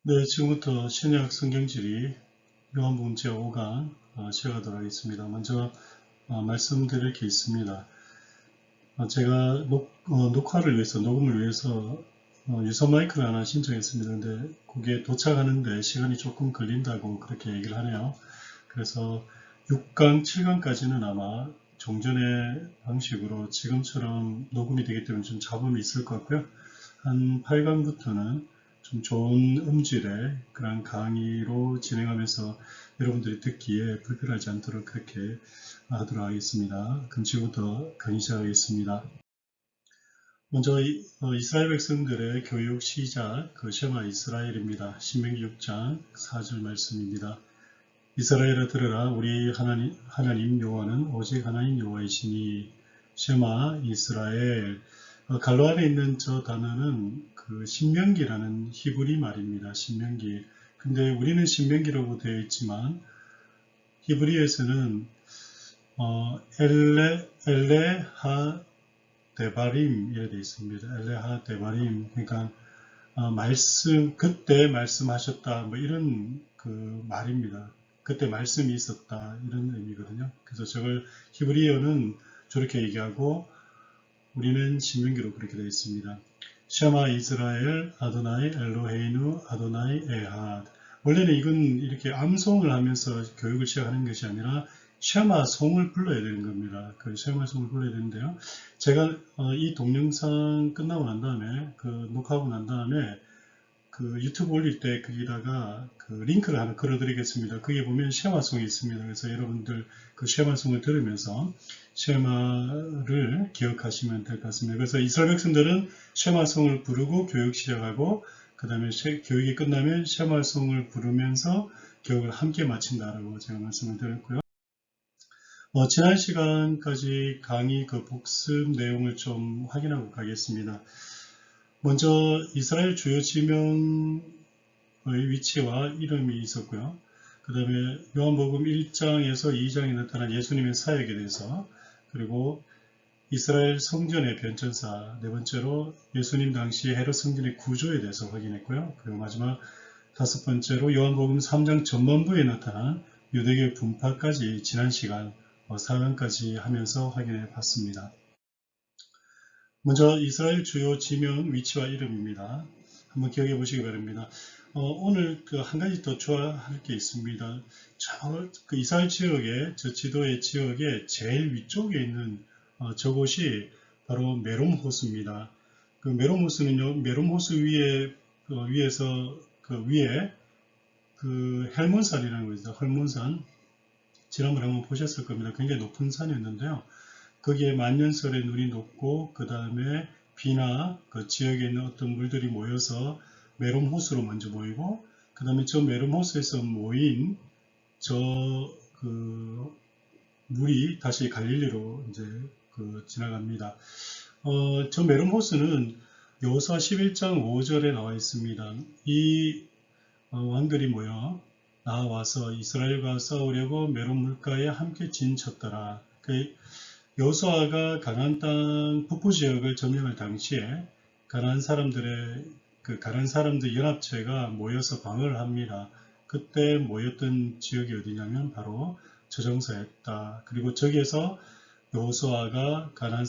네, 지금부터 신약 성경지리 요한복음 제5강 시작하도록 하겠습니다. 먼저 말씀드릴 게 있습니다. 제가 녹화를 위해서, 녹음을 위해서 유선 마이크를 하나 신청했습니다. 근데 그게 도착하는데 시간이 조금 걸린다고 그렇게 얘기를 하네요. 그래서 6강, 7강까지는 아마 종전의 방식으로 지금처럼 녹음이 되기 때문에 좀 잡음이 있을 것 같고요. 한 8강부터는 좀 좋은 음질의 그런 강의로 진행하면서 여러분들이 듣기에 불편하지 않도록 그렇게 하도록 하겠습니다. 그럼 지금부터 강의 시작하겠습니다. 먼저 이스라엘 백성들의 교육 시작, 그 쉐마 이스라엘입니다. 신명기 6장 4절 말씀입니다. 이스라엘아 들으라, 우리 하나님 여호와는 오직 하나님 여호와이시니. 쉐마 이스라엘. 갈로 안에 있는 저 단어는 그 신명기라는 히브리 말입니다. 신명기. 근데 우리는 신명기라고 되어 있지만 히브리에서는 엘레하 데바림 이래 되어 있습니다. 엘레하 데바림. 그러니까 말씀, 그때 말씀하셨다, 뭐 이런 그 말입니다. 그때 말씀이 있었다, 이런 의미거든요. 그래서 저걸 히브리어는 저렇게 얘기하고 우리는 신명기로 그렇게 되어 있습니다. 샤마 이스라엘 아도나이 엘로헤이누 아도나이 에핫. 원래는 이건 이렇게 암송을 하면서 교육을 시작하는 것이 아니라 샤마 송을 불러야 되는 겁니다. 그 샤마 송을 불러야 되는데요. 제가 이 동영상 끝나고 난 다음에 녹화하고 난 다음에 그 유튜브 올릴 때 거기다가 그 링크를 하나 걸어드리겠습니다. 거기에 보면 쉐마송이 있습니다. 그래서 여러분들 그 쉐마송을 들으면서 쉐마를 기억하시면 될 것 같습니다. 그래서 이스라엘 백성들은 쉐마송을 부르고 교육 시작하고 그 다음에 교육이 끝나면 쉐마송을 부르면서 교육을 함께 마친다라고 제가 말씀을 드렸고요. 지난 시간까지 강의 그 복습 내용을 좀 확인하고 가겠습니다. 먼저 이스라엘 주요 지명의 위치와 이름이 있었고요. 그 다음에 요한복음 1장에서 2장에 나타난 예수님의 사역에 대해서, 그리고 이스라엘 성전의 변천사, 네 번째로 예수님 당시 헤롯 성전의 구조에 대해서 확인했고요. 그리고 마지막 다섯 번째로 요한복음 3장 전반부에 나타난 유대교 분파까지 지난 시간 4강까지 하면서 확인해 봤습니다. 먼저 이스라엘 주요 지명, 위치와 이름입니다. 한번 기억해 보시기 바랍니다. 오늘 한 가지 더 추가할 게 있습니다. 그 이스라엘 지역의, 저 지도의 지역의 제일 위쪽에 있는 저곳이 바로 메롬호수입니다. 그 메롬호수는요, 메롬호수 위에서 그 위에 그 헬몬산이라는 거 있어요. 헬몬산. 지난번에 한번 보셨을 겁니다. 굉장히 높은 산이었는데요. 거기에 만년설의 눈이 녹고 그 다음에 비나 그 지역에 있는 어떤 물들이 모여서 메롬 호수로 먼저 모이고 그 다음에 저 메롬 호수에서 모인 저 그 물이 다시 갈릴리로 이제 지나갑니다. 저 메롬 호수는 여호수아 11장 5절에 나와 있습니다. 이 왕들이 모여 나와서 이스라엘과 싸우려고 메롬 물가에 함께 진쳤더라. 여호수아가 가나안 땅 북부 지역을 점령할 당시에 가나안 사람들 연합체가 모여서 방어를 합니다. 그때 모였던 지역이 어디냐면 바로 저정사였다. 그리고 저기에서 여호수아가 가나안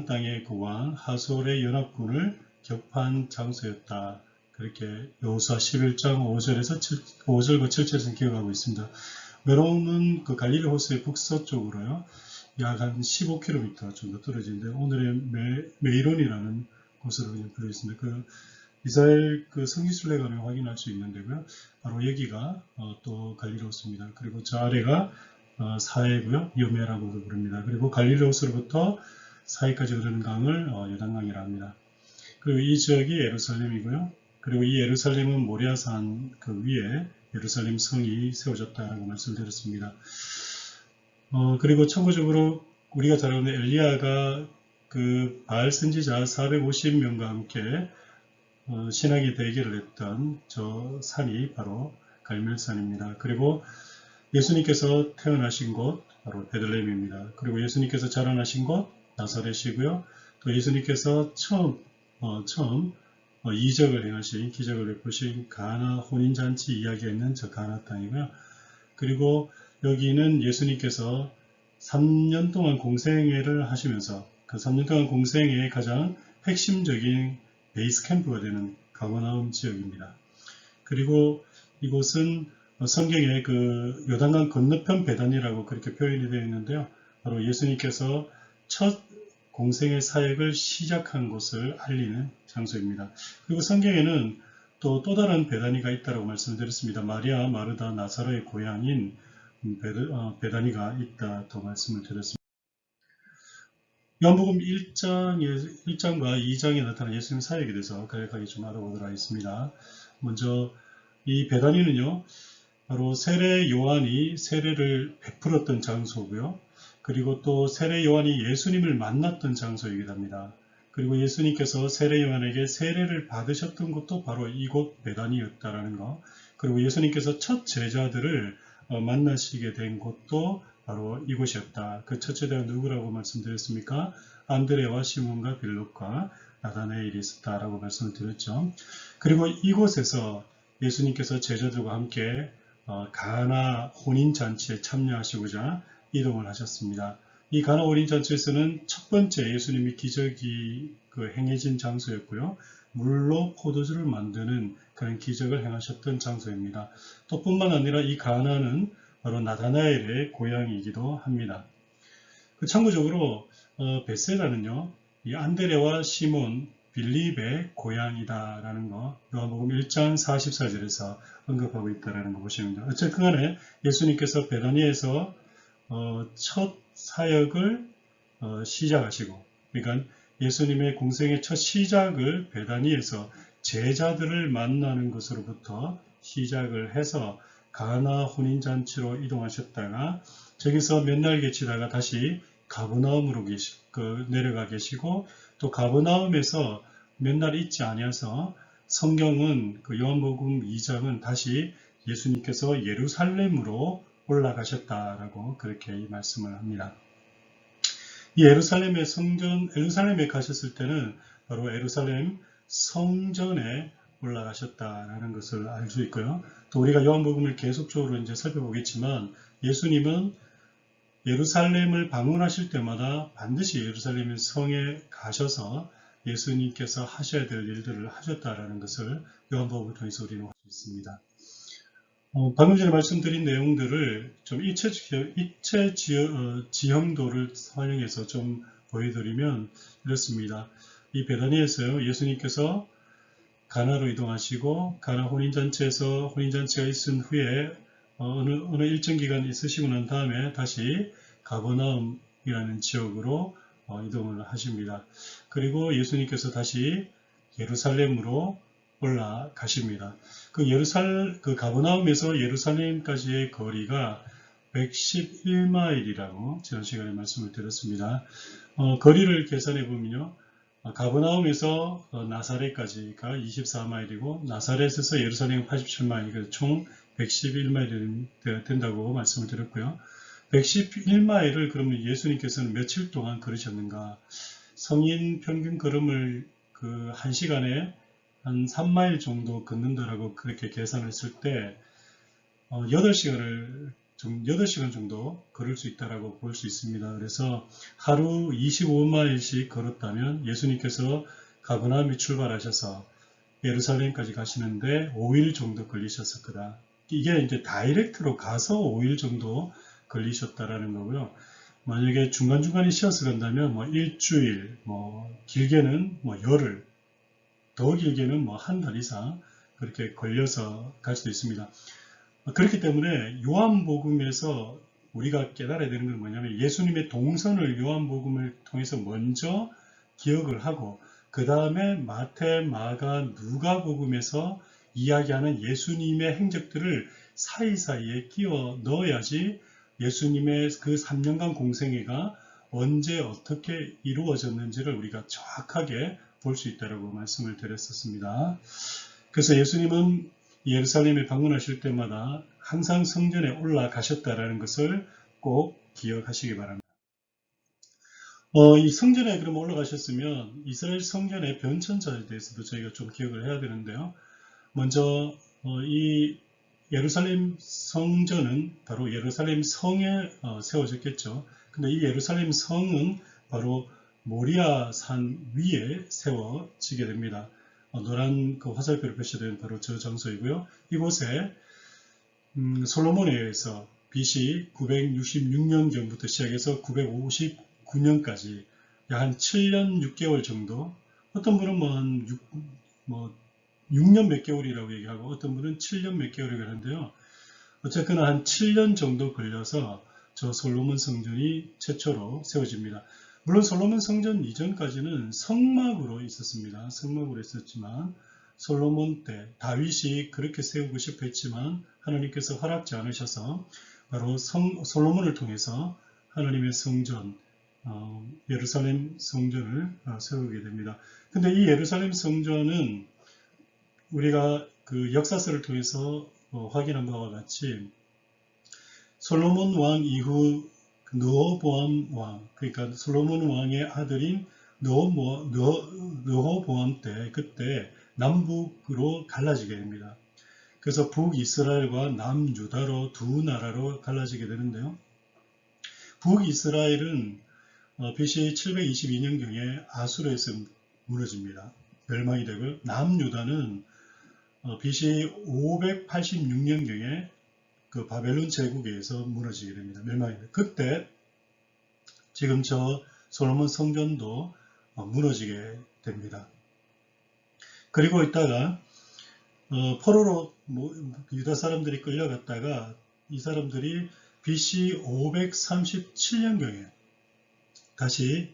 땅의 그 왕 하솔의 연합군을 격파한 장소였다. 그렇게 여호수아 11장 5절과 7절에서 기억하고 있습니다. 메롬은 그 갈릴리 호수의 북서쪽으로요, 약 한 15km 정도 떨어지는데 오늘의 메이론이라는 곳으로 그냥 불려 있습니다. 그 이스라엘 그 성지순례관을 확인할 수 있는데고요. 바로 여기가 또 갈릴리 호수입니다. 그리고 저 아래가 사해고요, 여메라고도 부릅니다. 그리고 갈릴리 호수로부터 사해까지 흐르는 강을 요단강이라 합니다. 그리고 이 지역이 예루살렘이고요. 그리고 이 예루살렘은 모리아산 그 위에 예루살렘 성이 세워졌다라고 말씀드렸습니다. 그리고 참고적으로 우리가 잘 아는 엘리야가 그 바알 선지자 450명과 함께 신학의 대결을 했던 저 산이 바로 갈멜산입니다. 그리고 예수님께서 태어나신 곳 바로 베들레헴입니다. 그리고 예수님께서 자라나신 곳 나사렛이고요. 또 예수님께서 처음 이적을 행하신, 기적을 베푸신 가나 혼인잔치 이야기가 있는 저 가나 땅이고요. 그리고 여기는 예수님께서 3년 동안 공생애를 하시면서 그 3년 동안 공생애의 가장 핵심적인 베이스 캠프가 되는 가버나움 지역입니다. 그리고 이곳은 성경에 그 요단강 건너편 베단이라고 그렇게 표현이 되어 있는데요. 바로 예수님께서 첫 공생의 사역을 시작한 곳을 알리는 장소입니다. 그리고 성경에는 또 다른 베다니가 있다고 말씀드렸습니다. 마리아, 마르다, 나사로의 고향인 베다니가 있다 또 말씀을 드렸습니다. 요한복음 1장과 2장에 나타난 예수님 사역에 대해서 간략하게 좀 알아보도록 하겠습니다. 먼저 이 베다니는요, 바로 세례 요한이 세례를 베풀었던 장소고요. 그리고 또 세례 요한이 예수님을 만났던 장소이기도 합니다. 그리고 예수님께서 세례 요한에게 세례를 받으셨던 곳도 바로 이곳 베다니였다라는 거. 그리고 예수님께서 첫 제자들을 만나시게 된 곳도 바로 이곳이었다. 그 첫 제자가 누구라고 말씀드렸습니까? 안드레와 시몬과 빌립과 나다나엘이 있었다라고 말씀을 드렸죠. 그리고 이곳에서 예수님께서 제자들과 함께 가나 혼인잔치에 참여하시고자 이동을 하셨습니다. 이 가나 혼인잔치에서는 첫 번째 예수님이 기적이 행해진 장소였고요. 물로 포도주를 만드는 그런 기적을 행하셨던 장소입니다. 또 뿐만 아니라 이 가나는 바로 나다나엘의 고향이기도 합니다. 참고적으로 베세다는요, 이 안드레와 시몬, 빌립의 고향이다라는 거 요한복음 1장 44절에서 언급하고 있다라는 거 보시면 됩니다. 어쨌든 간에 예수님께서 베다니에서 첫 사역을 시작하시고, 그러니까 예수님의 공생의 첫 시작을 베다니에서 제자들을 만나는 것으로부터 시작을 해서 가나 혼인잔치로 이동하셨다가 저기서 몇 날 계시다가 다시 가버나움으로 내려가 계시고, 또 가버나움에서 몇 날 있지 아니어서 성경은 요한복음 2장은 다시 예수님께서 예루살렘으로 올라가셨다라고 그렇게 말씀을 합니다. 이 예루살렘에 가셨을 때는 바로 예루살렘 성전에 올라가셨다라는 것을 알 수 있고요. 또 우리가 요한복음을 계속적으로 이제 살펴보겠지만 예수님은 예루살렘을 방문하실 때마다 반드시 예루살렘 성에 가셔서 예수님께서 하셔야 될 일들을 하셨다라는 것을 요한복음을 통해서 우리는 알 수 있습니다. 방금 전에 말씀드린 내용들을 좀 지형도를 활용해서 좀 보여드리면 이렇습니다. 이 베다니에서요, 예수님께서 가나로 이동하시고 가나 혼인잔치에서 혼인잔치가 있은 후에 어느 일정 기간 있으시고 난 다음에 다시 가버나움이라는 지역으로 이동을 하십니다. 그리고 예수님께서 다시 예루살렘으로 올라가십니다. 그 가버나움에서 예루살렘까지의 거리가 111마일이라고 지난 시간에 말씀을 드렸습니다. 거리를 계산해 보면요. 가버나움에서 나사렛까지가 24마일이고 나사렛에서 예루살렘 87마일, 총 111마일이 된다고 말씀을 드렸고요. 111마일을 그러면 예수님께서는 며칠 동안 걸으셨는가? 성인 평균 걸음을 1시간에 한 3마일 정도 걷는다라고 그렇게 계산했을 때 8시간 정도 걸을 수 있다라고 볼 수 있습니다. 그래서 하루 25마일씩 걸었다면 예수님께서 가버나움에 출발하셔서 예루살렘까지 가시는데 5일 정도 걸리셨을 거다. 이게 이제 다이렉트로 가서 5일 정도 걸리셨다라는 거고요. 만약에 중간중간에 쉬어서 간다면 일주일, 길게는 열흘, 더 길게는 한 달 이상 그렇게 걸려서 갈 수도 있습니다. 그렇기 때문에 요한복음에서 우리가 깨달아야 되는 건 뭐냐면 예수님의 동선을 요한복음을 통해서 먼저 기억을 하고 그 다음에 마태, 마가, 누가복음에서 이야기하는 예수님의 행적들을 사이사이에 끼워 넣어야지 예수님의 그 3년간 공생애가 언제 어떻게 이루어졌는지를 우리가 정확하게 볼 수 있다고 말씀을 드렸었습니다. 그래서 예수님은 예루살렘에 방문하실 때마다 항상 성전에 올라가셨다라는 것을 꼭 기억하시기 바랍니다. 이 성전에 그럼 올라가셨으면 이스라엘 성전의 변천사에 대해서도 저희가 좀 기억을 해야 되는데요. 먼저 이 예루살렘 성전은 바로 예루살렘 성에 세워졌겠죠. 근데 이 예루살렘 성은 바로 모리아 산 위에 세워지게 됩니다. 노란 그 화살표로 표시된 바로 저 장소이고요. 이곳에 솔로몬에 의해서 BC 966년경부터 시작해서 959년까지 약 한 7년 6개월 정도, 어떤 분은 뭐 6년 몇 개월이라고 얘기하고 어떤 분은 7년 몇 개월이라고 하는데요. 어쨌거나 한 7년 정도 걸려서 저 솔로몬 성전이 최초로 세워집니다. 물론 솔로몬 성전 이전까지는 성막으로 있었습니다. 성막으로 있었지만 솔로몬 때 다윗이 그렇게 세우고 싶어 했지만 하나님께서 허락지 않으셔서 바로 솔로몬을 통해서 하나님의 성전, 예루살렘 성전을 세우게 됩니다. 근데 이 예루살렘 성전은 우리가 그 역사서를 통해서 확인한 바와 같이 솔로몬 왕 이후 르호보암 왕, 그러니까 솔로몬 왕의 아들인 르호보암 때 그때 남북으로 갈라지게 됩니다. 그래서 북이스라엘과 남유다로 두 나라로 갈라지게 되는데요. 북이스라엘은 BC 722년경에 아수르에서 무너집니다. 멸망이 되고 남유다는 BC 586년경에 그 바벨론 제국에 의해서 무너지게 됩니다. 멸망이 됩니다. 그때 지금 저 솔로몬 성전도 무너지게 됩니다. 그리고 있다가 포로로 유다 사람들이 끌려갔다가 이 사람들이 BC 537년경에 다시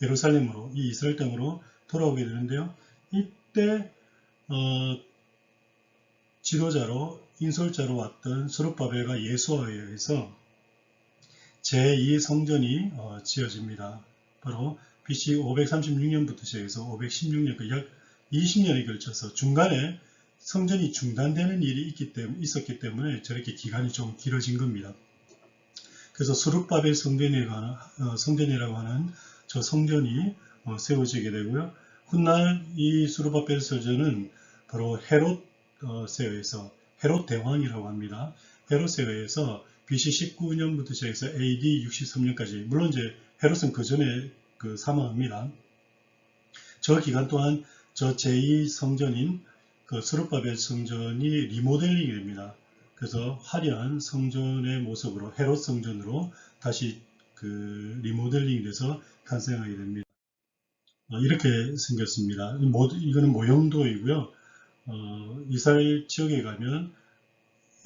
예루살렘으로, 이 이스라엘 땅으로 돌아오게 되는데요. 이때 지도자로 인솔자로 왔던 스룹바벨과 예수아에 의해서 제2성전이 지어집니다. 바로 BC 536년부터 시작해서 516년, 약 20년에 걸쳐서 중간에 성전이 중단되는 일이 있었기 때문에 저렇게 기간이 좀 길어진 겁니다. 그래서 스룹바벨 성전이라고 하는 저 성전이 세워지게 되고요. 훗날 이 스룹바벨 성전은 바로 헤롯에 의해서, 헤롯 대왕이라고 합니다. 헤롯에 의해서 BC 19년부터 시작해서 AD 63년까지, 물론 이제 헤롯은 그 전에 사망합니다. 저 기간 동안 저 제2성전인 그 스룹바벨 성전이 리모델링이 됩니다. 그래서 화려한 성전의 모습으로 헤롯 성전으로 다시 그 리모델링이 돼서 탄생하게 됩니다. 이렇게 생겼습니다. 이거는 모형도이고요. 이스라엘 지역에 가면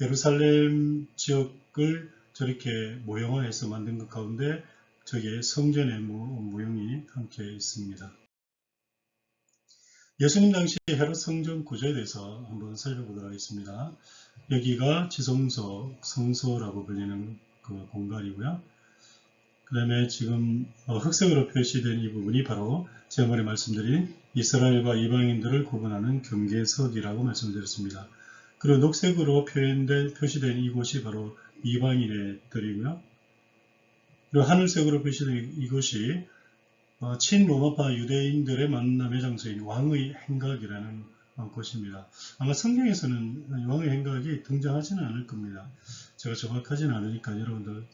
예루살렘 지역을 저렇게 모형화해서 만든 것 가운데 저기에 성전의 모형이 함께 있습니다. 예수님 당시 헤롯 성전 구조에 대해서 한번 살펴보도록 하겠습니다. 여기가 지성소, 성소라고 불리는 그 공간이고요. 그 다음에 지금 흑색으로 표시된 이 부분이 바로 제가 전에 말씀드린 이스라엘과 이방인들을 구분하는 경계석이라고 말씀드렸습니다. 그리고 녹색으로 표시된 이곳이 바로 이방인들이고요. 그리고 하늘색으로 표시된 이곳이 친로마파 유대인들의 만남의 장소인 왕의 행각이라는 곳입니다. 아마 성경에서는 왕의 행각이 등장하지는 않을 겁니다. 제가 정확하지는 않으니까 여러분들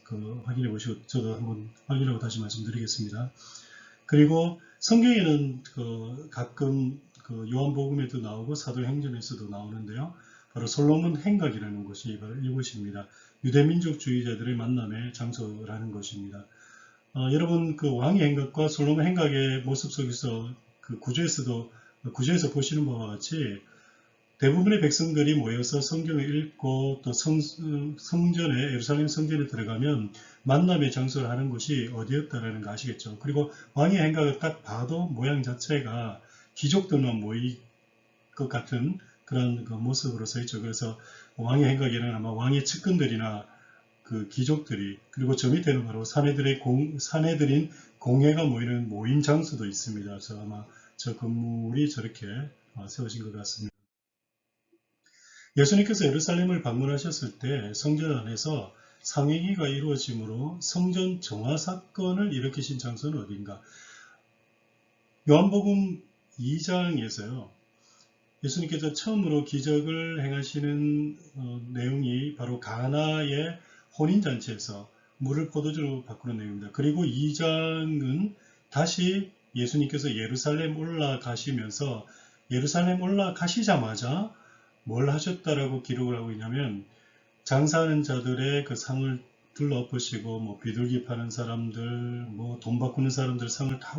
확인해 보시고 저도 한번 확인하고 다시 말씀드리겠습니다. 그리고 성경에는 가끔 요한복음에도 나오고 사도행전에서도 나오는데요. 바로 솔로몬 행각이라는 곳이 바로 이곳입니다. 유대민족주의자들의 만남의 장소라는 것입니다. 여러분 그 왕의 행각과 솔로몬 행각의 모습 속에서 그 구조에서 보시는 바와 같이 대부분의 백성들이 모여서 성경을 읽고 또 성전에 예루살렘 성전에 들어가면 만남의 장소를 하는 곳이 어디였다라는 거 아시겠죠? 그리고 왕의 행각을 딱 봐도 모양 자체가 귀족들만 모일 것 같은 그런 모습으로 서 있죠. 그래서 왕의 행각에는 아마 왕의 측근들이나 그 귀족들이, 그리고 저 밑에는 바로 사내들인 공회가 모이는 모임 장소도 있습니다. 그래서 아마 저 건물이 저렇게 세워진 것 같습니다. 예수님께서 예루살렘을 방문하셨을 때 성전 안에서 상행위가 이루어짐으로 성전 정화 사건을 일으키신 장소는 어딘가? 요한복음 2장에서요. 예수님께서 처음으로 기적을 행하시는 내용이 바로 가나의 혼인잔치에서 물을 포도주로 바꾸는 내용입니다. 그리고 2장은 다시 예수님께서 예루살렘 올라가시면서 예루살렘 올라가시자마자 뭘 하셨다라고 기록을 하고 있냐면 장사하는 자들의 그 상을 둘러엎으시고 뭐 비둘기 파는 사람들, 뭐 돈 바꾸는 사람들 상을 다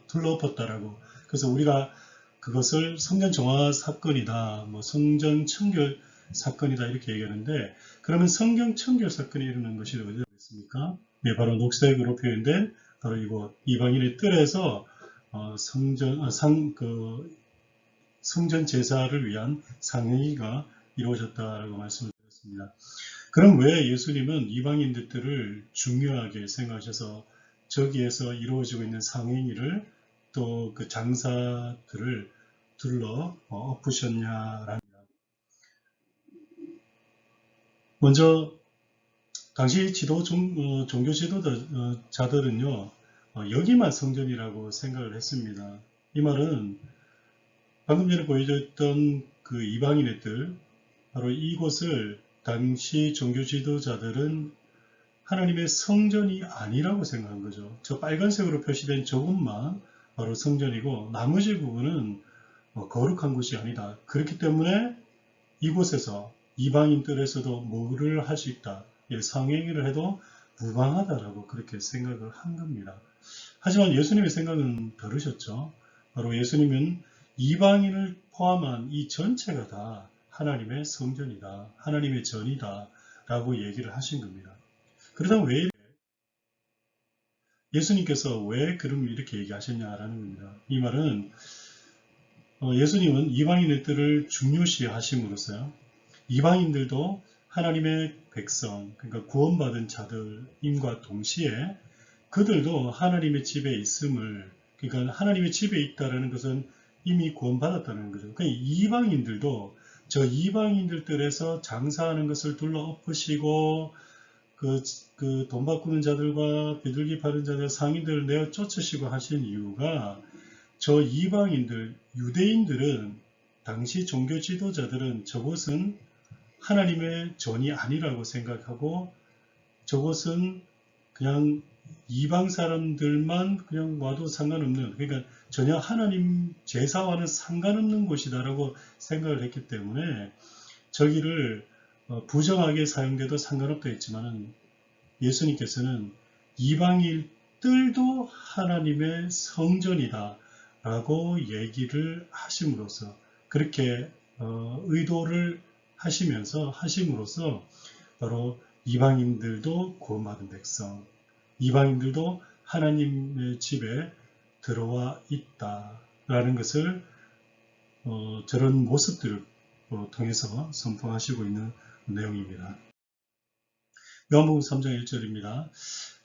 둘러엎었다라고. 그래서 우리가 그것을 성전 정화 사건이다, 뭐 성전 청결 사건이다 이렇게 얘기하는데 그러면 성경 청결 사건이 일어난 것이 어디가 있습니까? 네, 바로 녹색으로 표현된 바로 이곳 이방인의 뜰에서 성전 제사를 위한 상행위가 이루어졌다라고 말씀을 드렸습니다. 그럼 왜 예수님은 이방인들 뜰을 중요하게 생각하셔서 저기에서 이루어지고 있는 상행위를 또 그 장사들을 둘러 엎으셨냐라는 먼저 당시 종교 지도자들은요 여기만 성전이라고 생각을 했습니다. 이 말은 방금 전에 보여줬던 그 이방인의 뜰 바로 이곳을 당시 종교 지도자들은 하나님의 성전이 아니라고 생각한 거죠. 저 빨간색으로 표시된 저곳만 바로 성전이고 나머지 부분은 거룩한 곳이 아니다. 그렇기 때문에 이곳에서 이방인 뜰에서도 뭐를 할 수 있다. 상행위를 해도 무방하다라고 그렇게 생각을 한 겁니다. 하지만 예수님의 생각은 다르셨죠. 바로 예수님은 이방인을 포함한 이 전체가 다 하나님의 성전이다. 하나님의 전이다. 라고 얘기를 하신 겁니다. 그러다 왜 예수님께서 왜 그럼 이렇게 얘기하셨냐라는 겁니다. 이 말은 예수님은 이방인의 뜰을 중요시 하심으로써요. 이방인들도 하나님의 백성, 그러니까 구원받은 자들임과 동시에 그들도 하나님의 집에 있음을, 그러니까 하나님의 집에 있다는 것은 이미 구원받았다는 거죠. 그러니까 이방인들도 저 이방인들 뜰에서 장사하는 것을 둘러 엎으시고 그 돈 바꾸는 자들과 비둘기 파는 자들 상인들을 내어 쫓으시고 하신 이유가 저 이방인들, 유대인들은 당시 종교 지도자들은 저것은 하나님의 전이 아니라고 생각하고 저것은 그냥 이방 사람들만 그냥 와도 상관없는, 그러니까 전혀 하나님 제사와는 상관없는 곳이다라고 생각을 했기 때문에 저기를 부정하게 사용돼도 상관없다 했지만은 예수님께서는 이방인들도 하나님의 성전이다 라고 얘기를 하심으로써 그렇게 의도를 하심으로써 바로 이방인들도 구원받은 백성, 이방인들도 하나님의 집에 들어와 있다라는 것을 저런 모습들을 통해서 선포하시고 있는 내용입니다. 요한복음 3장 1절입니다.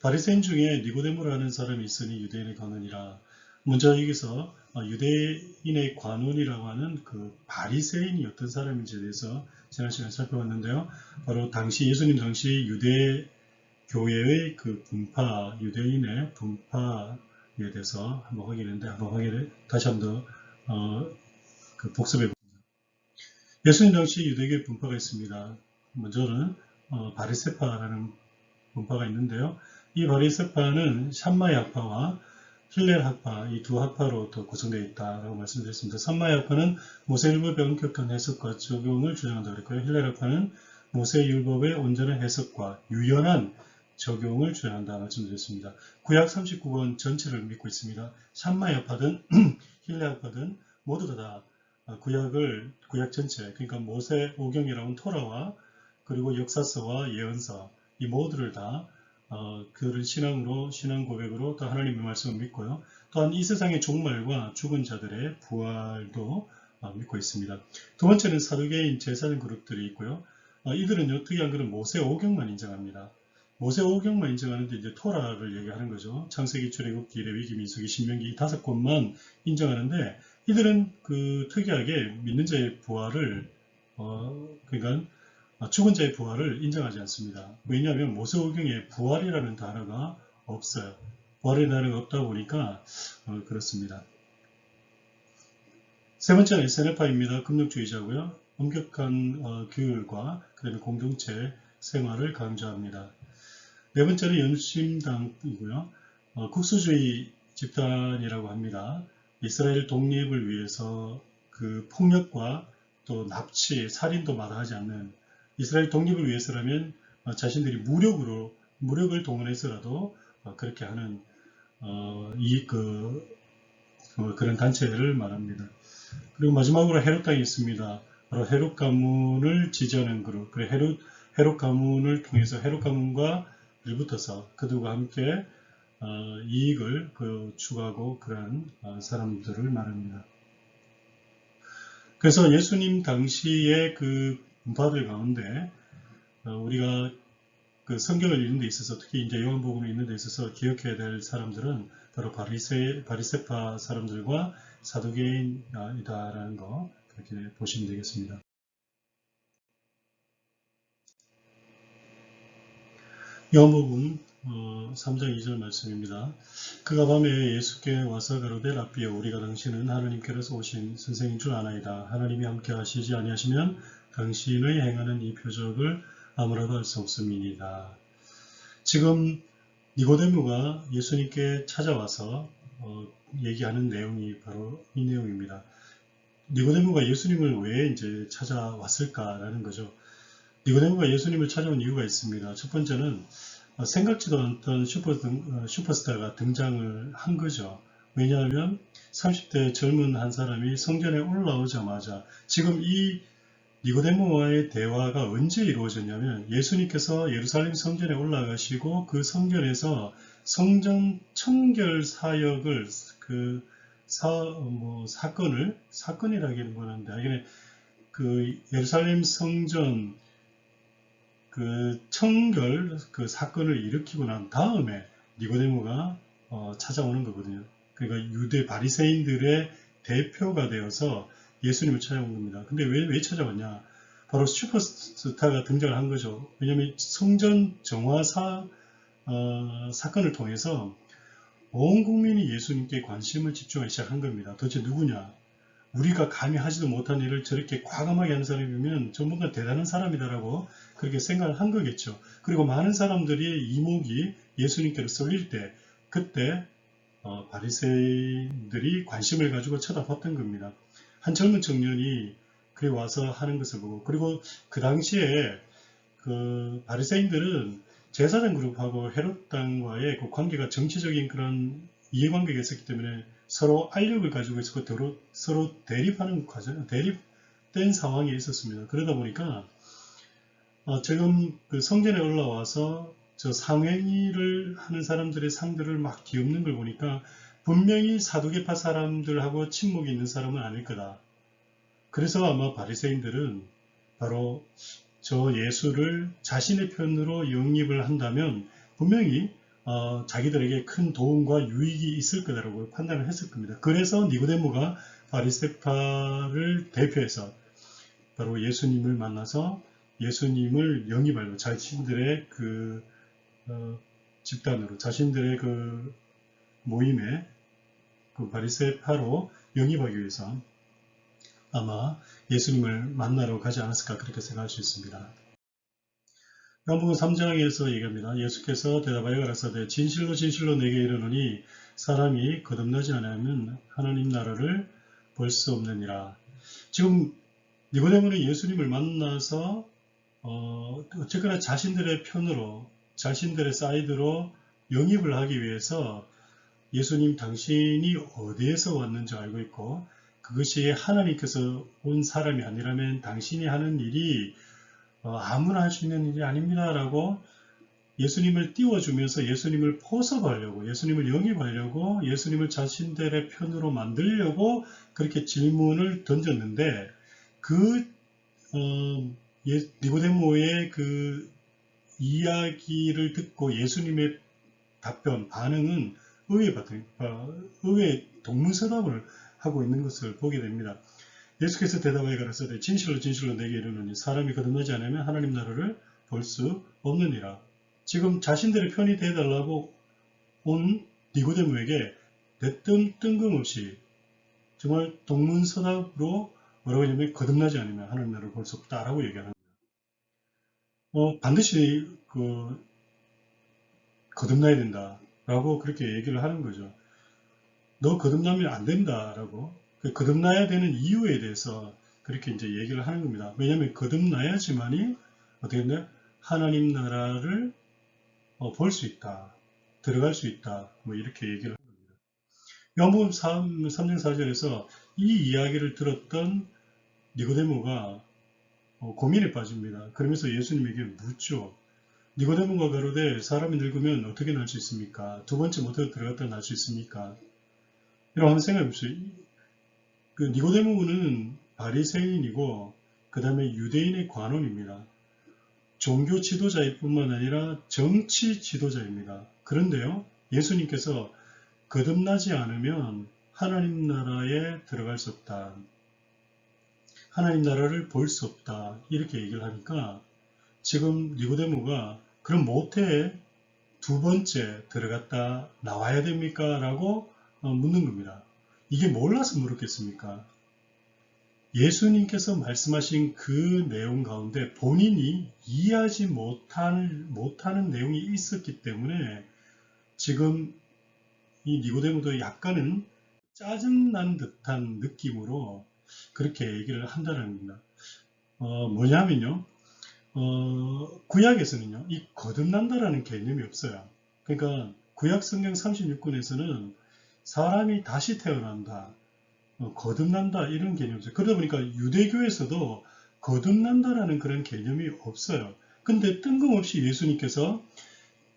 바리새인 중에 니고데모라는 사람이 있으니 유대인의 관원이라. 먼저 여기서 유대인의 관원이라고 하는 그 바리새인이 어떤 사람인지에 대해서 지난 시간에 살펴봤는데요. 바로 예수님 당시 유대 교회의 그 분파, 유대인의 분파에 대해서 다시 한번 더 복습해 봅니다. 예수님 당시 유대교의 분파가 있습니다. 먼저는 바리새파라는 분파가 있는데요. 이 바리새파는 샴마이 학파와 힐렐 학파, 이 두 학파로 또 구성되어 있다라고 말씀드렸습니다. 샴마이 학파는 모세율법의 엄격한 해석과 적용을 주장한다고 했고요. 힐렐 학파는 모세율법의 온전한 해석과 유연한 적용을 주장한다 말씀드렸습니다. 구약 39권 전체를 믿고 있습니다. 샴마이 학파든 힐렐 학파든 모두 다 구약 전체, 그러니까 모세 오경이라고 하는 토라와 그리고 역사서와 예언서 이 모두를 다 그런 신앙 고백으로 또 하나님의 말씀을 믿고요. 또한 이 세상의 종말과 죽은 자들의 부활도 믿고 있습니다. 두 번째는 사두개인 제사장 그룹들이 있고요. 이들은요 특이한 것은 모세 오경만 인정합니다. 모세 오경만 인정하는데 이제 토라를 얘기하는 거죠. 창세기, 출애굽기, 레위기, 민수기, 신명기 5권만 인정하는데 이들은 그 특이하게 믿는 자의 부활을 그러니까 죽은 자의 부활을 인정하지 않습니다. 왜냐하면 모세오경에 부활이라는 단어가 없어요. 부활이라는 단어가 없다 보니까 그렇습니다. 세 번째는 SNF파입니다. 금력주의자고요. 엄격한 규율과 그다음에 공동체 생활을 강조합니다. 네 번째는 연심당이고요. 국수주의 집단이라고 합니다. 이스라엘 독립을 위해서 그 폭력과 또 납치, 살인도 마다하지 않는 이스라엘 독립을 위해서라면 자신들이 무력을 동원해서라도 그렇게 하는 그런 단체를 말합니다. 그리고 마지막으로 헤롯당이 있습니다. 바로 헤롯 가문을 지지하는 그룹. 그래 헤롯 가문을 통해서 헤롯 가문과 일붙어서 그들과 함께 이익을 추구하고 그러한 사람들을 말합니다. 그래서 예수님 당시의 그 문파들 가운데 우리가 그 성경을 읽는 데 있어서 특히 이제 요한복음을 읽는 데 있어서 기억해야 될 사람들은 바로 바리새파 사람들과 사두개인이다라는 거 그렇게 보시면 되겠습니다. 요한복음 3장 2절 말씀입니다. 그가 밤에 예수께 와서 가로되 랍비여 우리가 당신은 하나님께로서 오신 선생인 줄 아나이다. 하나님이 함께 하시지 아니하시면 당신의 행하는 이 표적을 아무라도 할 수 없음이니이다. 지금 니고데모가 예수님께 찾아와서 얘기하는 내용이 바로 이 내용입니다. 니고데모가 예수님을 왜 이제 찾아왔을까라는 거죠. 니고데모가 예수님을 찾아온 이유가 있습니다. 첫 번째는 생각지도 않던 슈퍼스타가 등장을 한 거죠. 왜냐하면 30대 젊은 한 사람이 성전에 올라오자마자 지금 이 니고데모와의 대화가 언제 이루어졌냐면 예수님께서 예루살렘 성전에 올라가시고 그 성전에서 성전 청결 사역을 사건이라기는 뭐는데 그 예루살렘 성전 그 청결 그 사건을 일으키고 난 다음에 니고데모가 찾아오는 거거든요. 그러니까 유대 바리새인들의 대표가 되어서 예수님을 찾아온 겁니다. 근데 왜 찾아왔냐? 바로 슈퍼스타가 등장을 한 거죠. 왜냐하면 성전 정화 사건을 통해서 온 국민이 예수님께 관심을 집중하기 시작한 겁니다. 도대체 누구냐? 우리가 감히 하지도 못한 일을 저렇게 과감하게 하는 사람이면 전부가 대단한 사람이다라고 그렇게 생각을 한 거겠죠. 그리고 많은 사람들이 이목이 예수님께로 쏠릴 때 그때 바리새인들이 관심을 가지고 쳐다봤던 겁니다. 한 젊은 청년이 그래 와서 하는 것을 보고 그리고 그 당시에 그 바리새인들은 제사장 그룹하고 헤롯당과의 그 관계가 정치적인 그런 이해관계가 있었기 때문에 서로 알력을 가지고 있었고 서로 대립하는 과정, 대립된 상황이 있었습니다. 그러다 보니까 지금 그 성전에 올라와서 저 상행위를 하는 사람들의 상들을 막 뒤엎는 걸 보니까 분명히 사두개파 사람들하고 친목이 있는 사람은 아닐 거다. 그래서 아마 바리새인들은 바로 저 예수를 자신의 편으로 영입을 한다면 분명히 자기들에게 큰 도움과 유익이 있을 거다라고 판단을 했을 겁니다. 그래서 니고데모가 바리새파를 대표해서 바로 예수님을 만나서 예수님을 영입하려고 자신들의 그 집단으로 자신들의 그 모임에 그 바리새파로 영입하기 위해서 아마 예수님을 만나러 가지 않았을까 그렇게 생각할 수 있습니다. 요한복음 3장에서 얘기합니다. 예수께서 대답하여 가라사대 진실로 진실로 내게 이르노니 사람이 거듭나지 않으면 하나님 나라를 볼 수 없느니라. 지금 니고데모는 예수님을 만나서 어쨌거나 자신들의 편으로 자신들의 사이드로 영입을 하기 위해서 예수님 당신이 어디에서 왔는지 알고 있고 그것이 하나님께서 온 사람이 아니라면 당신이 하는 일이 아무나 할 수 있는 일이 아닙니다 라고 예수님을 띄워주면서 예수님을 포섭하려고 예수님을 영입하려고 예수님을 자신들의 편으로 만들려고 그렇게 질문을 던졌는데 그 니고데모의 그 이야기를 듣고 예수님의 답변 반응은 의외 동문서답을 하고 있는 것을 보게 됩니다. 예수께서 대답하여 가라사대 진실로 진실로 내게 이르노니 사람이 거듭나지 않으면 하나님 나라를 볼 수 없느니라. 지금 자신들의 편이 되어달라고 온 니고데모에게 대뜸 뜬금없이 정말 동문서답으로 뭐라고 하냐면 거듭나지 않으면 하나님 나라를 볼 수 없다라고 얘기하는 거예요. 반드시 거듭나야 된다라고 그렇게 얘기를 하는 거죠. 너 거듭나면 안 된다라고 거듭나야 되는 이유에 대해서 그렇게 이제 얘기를 하는 겁니다. 왜냐하면 거듭나야지만이 어떻게 했나요? 하나님 나라를 볼 수 있다, 들어갈 수 있다, 뭐 이렇게 얘기를 합니다. 요한복음 3장 4절에서 이 이야기를 들었던 니고데모가 고민에 빠집니다. 그러면서 예수님에게 묻죠. 니고데모가 가로되 사람이 늙으면 어떻게 날 수 있습니까? 두 번째 모태로 들어갔다 날 수 있습니까? 이라고 하는 생각이 없어요. 니고데모는 바리새인이고 그 다음에 유대인의 관원입니다. 종교 지도자일 뿐만 아니라 정치 지도자입니다. 그런데요, 예수님께서 거듭나지 않으면 하나님 나라에 들어갈 수 없다. 하나님 나라를 볼 수 없다. 이렇게 얘기를 하니까 지금 니고데모가 그럼 모태에 두 번째 들어갔다 나와야 됩니까? 라고 묻는 겁니다. 이게 몰라서 물었겠습니까? 예수님께서 말씀하신 그 내용 가운데 본인이 이해하지 못하는 내용이 있었기 때문에 지금 이 니고데모도 약간은 짜증난 듯한 느낌으로 그렇게 얘기를 한다는 겁니다. 뭐냐면요. 구약에서는요. 이 거듭난다라는 개념이 없어요. 그러니까 구약 성경 36권에서는 사람이 다시 태어난다. 거듭난다 이런 개념이 없어요. 그러다 보니까 유대교에서도 거듭난다라는 그런 개념이 없어요. 근데 뜬금없이 예수님께서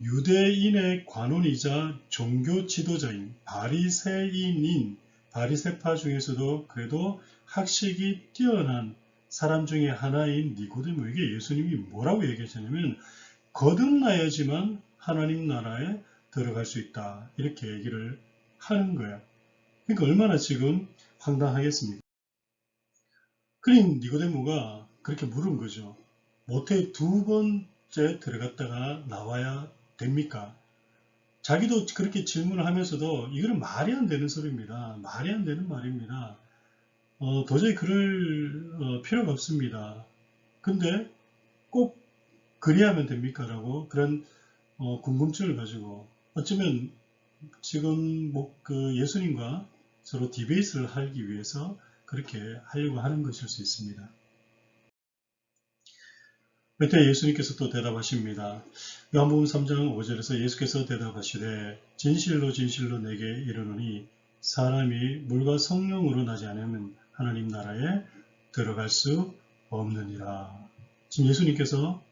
유대인의 관원이자 종교 지도자인 바리새파 중에서도 그래도 학식이 뛰어난 사람 중에 하나인 니고데모에게 예수님이 뭐라고 얘기하셨냐면 거듭나야지만 하나님 나라에 들어갈 수 있다 이렇게 얘기를 하는 거예요. 그러니까 얼마나 지금 황당하겠습니까? 그린 니고데모가 그렇게 물은 거죠. 모태 두 번째 들어갔다가 나와야 됩니까? 자기도 그렇게 질문을 하면서도 이거는 말이 안 되는 소리입니다. 말이 안 되는 말입니다. 도저히 그럴 필요가 없습니다. 근데 꼭 그리하면 됩니까? 라고 그런 궁금증을 가지고 어쩌면 지금 예수님과 서로 디베이트를 하기 위해서 그렇게 하려고 하는 것일 수 있습니다. 그때 예수님께서 또 대답하십니다. 요한복음 3장 5절에서 예수께서 대답하시되 진실로 진실로 내게 이르노니 사람이 물과 성령으로 나지 않으면 하나님 나라에 들어갈 수 없느니라. 지금 예수님께서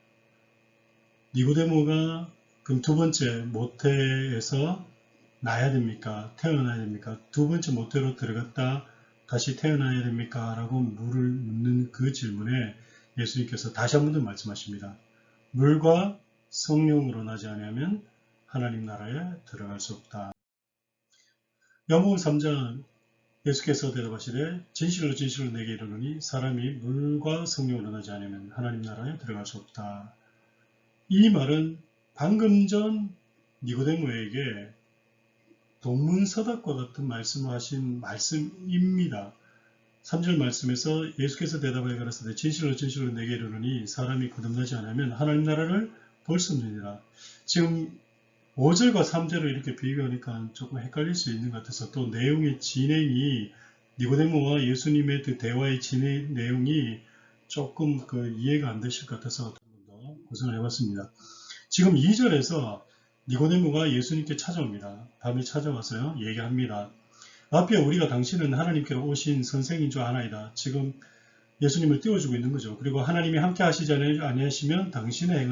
니고데모가 그럼 두 번째 모태에서 나야 됩니까? 태어나야 됩니까? 두 번째 모태로 들어갔다 다시 태어나야 됩니까? 라고 묻는 그 질문에 예수님께서 다시 한 번 더 말씀하십니다. 물과 성령으로 나지 않으면 하나님 나라에 들어갈 수 없다. 요한복음 3장 예수께서 대답하시되 진실로 진실로 내게 이르노니 사람이 물과 성령으로 나지 않으면 하나님 나라에 들어갈 수 없다. 이 말은 방금 전 니고데모에게 동문서답과 같은 말씀을 하신 말씀입니다. 3절 말씀에서 예수께서 대답하여 가라사대 진실로 진실로 내게 이르노니 사람이 거듭나지 않으면 하나님 나라를 볼 수 없느니라. 지금 5절과 3절을 이렇게 비교하니까 조금 헷갈릴 수 있는 것 같아서 또 내용의 진행이 니고데모와 예수님의 그 대화의 진행 내용이 조금 이해가 안 되실 것 같아서 한 번 더 구성을 해봤습니다. 지금 2절에서 니고데모가 예수님께 찾아옵니다. 밤에 찾아와서요 얘기합니다. 앞에 우리가 당신은 하나님께로 오신 선생인 줄 아나이다. 지금 예수님을 띄워주고 있는 거죠. 그리고 하나님이 함께 하시지 아니하시면 당신의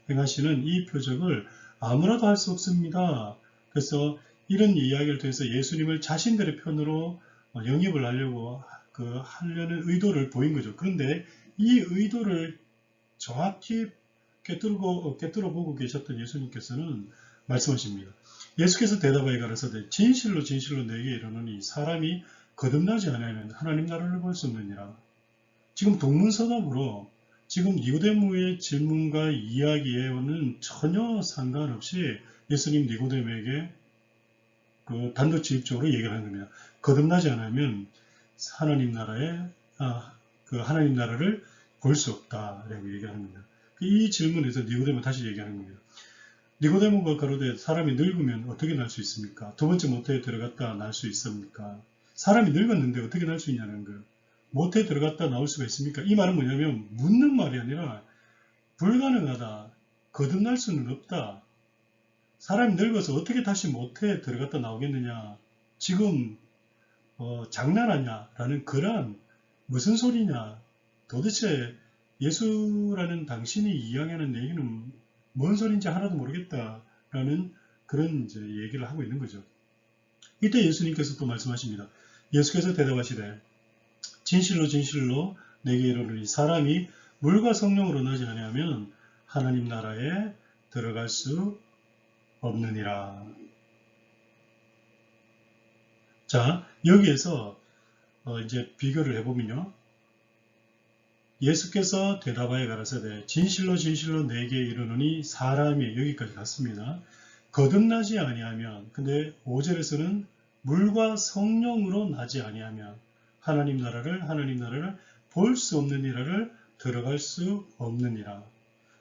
행하시는 이 표적을 아무라도 할 수 없습니다. 그래서 이런 이야기를 통해서 예수님을 자신들의 편으로 영입을 하려고 하려는 의도를 보인 거죠. 그런데 이 의도를 정확히 꿰뚫어 보고 계셨던 예수님께서는 말씀하십니다. 예수께서 대답하여 가라사대 진실로 진실로 내게 이르노니 사람이 거듭나지 않으면 하나님 나라를 볼 수 없느니라. 지금 동문서답으로 지금 니고데모의 질문과 이야기에는 전혀 상관없이 예수님 니고데모에게 그 단도직입적으로 얘기를 하는 겁니다. 거듭나지 않으면 하나님 나라를 볼 수 없다라고 얘기하는 겁니다. 이 질문에서 니고데모 다시 얘기하는 겁니다. 니고데모가 가로되 사람이 늙으면 어떻게 날 수 있습니까? 두 번째 모태에 들어갔다 날 수 있습니까? 사람이 늙었는데 어떻게 날 수 있냐는 거예요. 모태에 들어갔다 나올 수가 있습니까? 이 말은 뭐냐면 묻는 말이 아니라 불가능하다. 거듭날 수는 없다. 사람이 늙어서 어떻게 다시 모태에 들어갔다 나오겠느냐. 지금 장난하냐 라는 그런 무슨 소리냐. 도대체 예수라는 당신이 이야기하는 얘기는 뭔 소리인지 하나도 모르겠다라는 그런 이제 얘기를 하고 있는 거죠. 이때 예수님께서 또 말씀하십니다. 예수께서 대답하시되 진실로 진실로 내게 이르노니 사람이 물과 성령으로 나지 아니하면 하나님 나라에 들어갈 수 없느니라. 자, 여기에서 이제 비교를 해보면요. 예수께서 대답하여 가라사대 진실로 진실로 내게 이르노니 사람이 여기까지 갔습니다. 거듭나지 아니하면 근데 5절에서는 물과 성령으로 나지 아니하면 하나님 나라를 볼 수 없느니라를 들어갈 수 없느니라.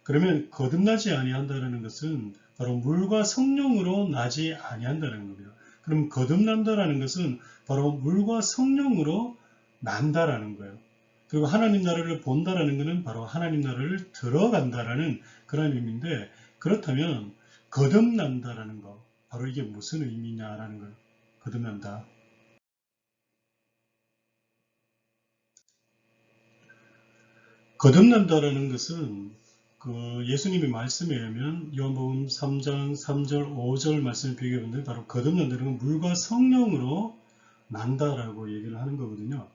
그러면 거듭나지 아니한다는 것은 바로 물과 성령으로 나지 아니한다는 겁니다. 그럼 거듭난다라는 것은 바로 물과 성령으로 난다라는 거예요. 그리고 하나님 나라를 본다라는 것은 바로 하나님 나라를 들어간다라는 그런 의미인데 그렇다면 거듭난다라는 거 바로 이게 무슨 의미냐라는 거예요. 거듭난다. 거듭난다라는 것은 그 예수님의 말씀에 의하면 요한복음 3장 3절 5절 말씀을 비교해보는데 바로 거듭난다는 건 물과 성령으로 난다라고 얘기를 하는 거거든요.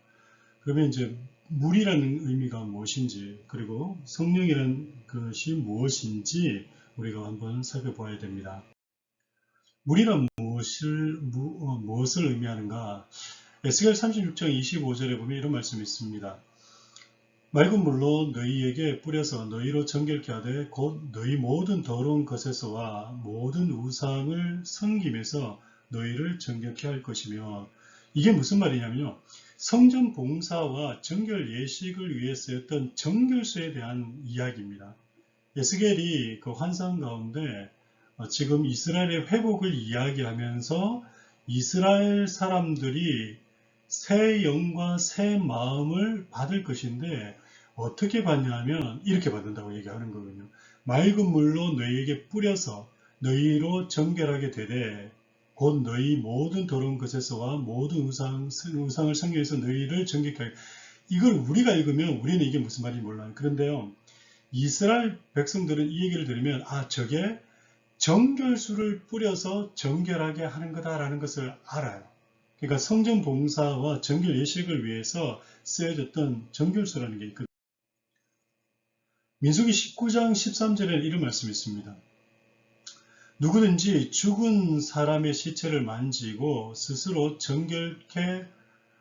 그러면 이제 물이라는 의미가 무엇인지 그리고 성령이라는 것이 무엇인지 우리가 한번 살펴봐야 됩니다. 물이란 무엇을 의미하는가? 에스겔 36장 25절에 보면 이런 말씀이 있습니다. 맑은 물로 너희에게 뿌려서 너희로 정결케 하되 곧 너희 모든 더러운 것에서와 모든 우상을 섬김에서 너희를 정결케 할 것이며 이게 무슨 말이냐면요. 성전 봉사와 정결 예식을 위해 쓰였던 정결수에 대한 이야기입니다. 에스겔이 그 환상 가운데 지금 이스라엘의 회복을 이야기하면서 이스라엘 사람들이 새 영과 새 마음을 받을 것인데 어떻게 받냐면 이렇게 받는다고 얘기하는 거거든요. 맑은 물로 너희에게 뿌려서 너희로 정결하게 되되 곧 너희 모든 더러운 것에서와 모든 우상을 섬기면서 너희를 정결케 하게. 이걸 우리가 읽으면 우리는 이게 무슨 말인지 몰라요. 그런데요. 이스라엘 백성들은 이 얘기를 들으면 저게 정결수를 뿌려서 정결하게 하는 거다라는 것을 알아요. 그러니까 성전 봉사와 정결 예식을 위해서 쓰여졌던 정결수라는 게 있거든요. 민수기 19장 13절에는 이런 말씀이 있습니다. 누구든지 죽은 사람의 시체를 만지고 스스로 정결케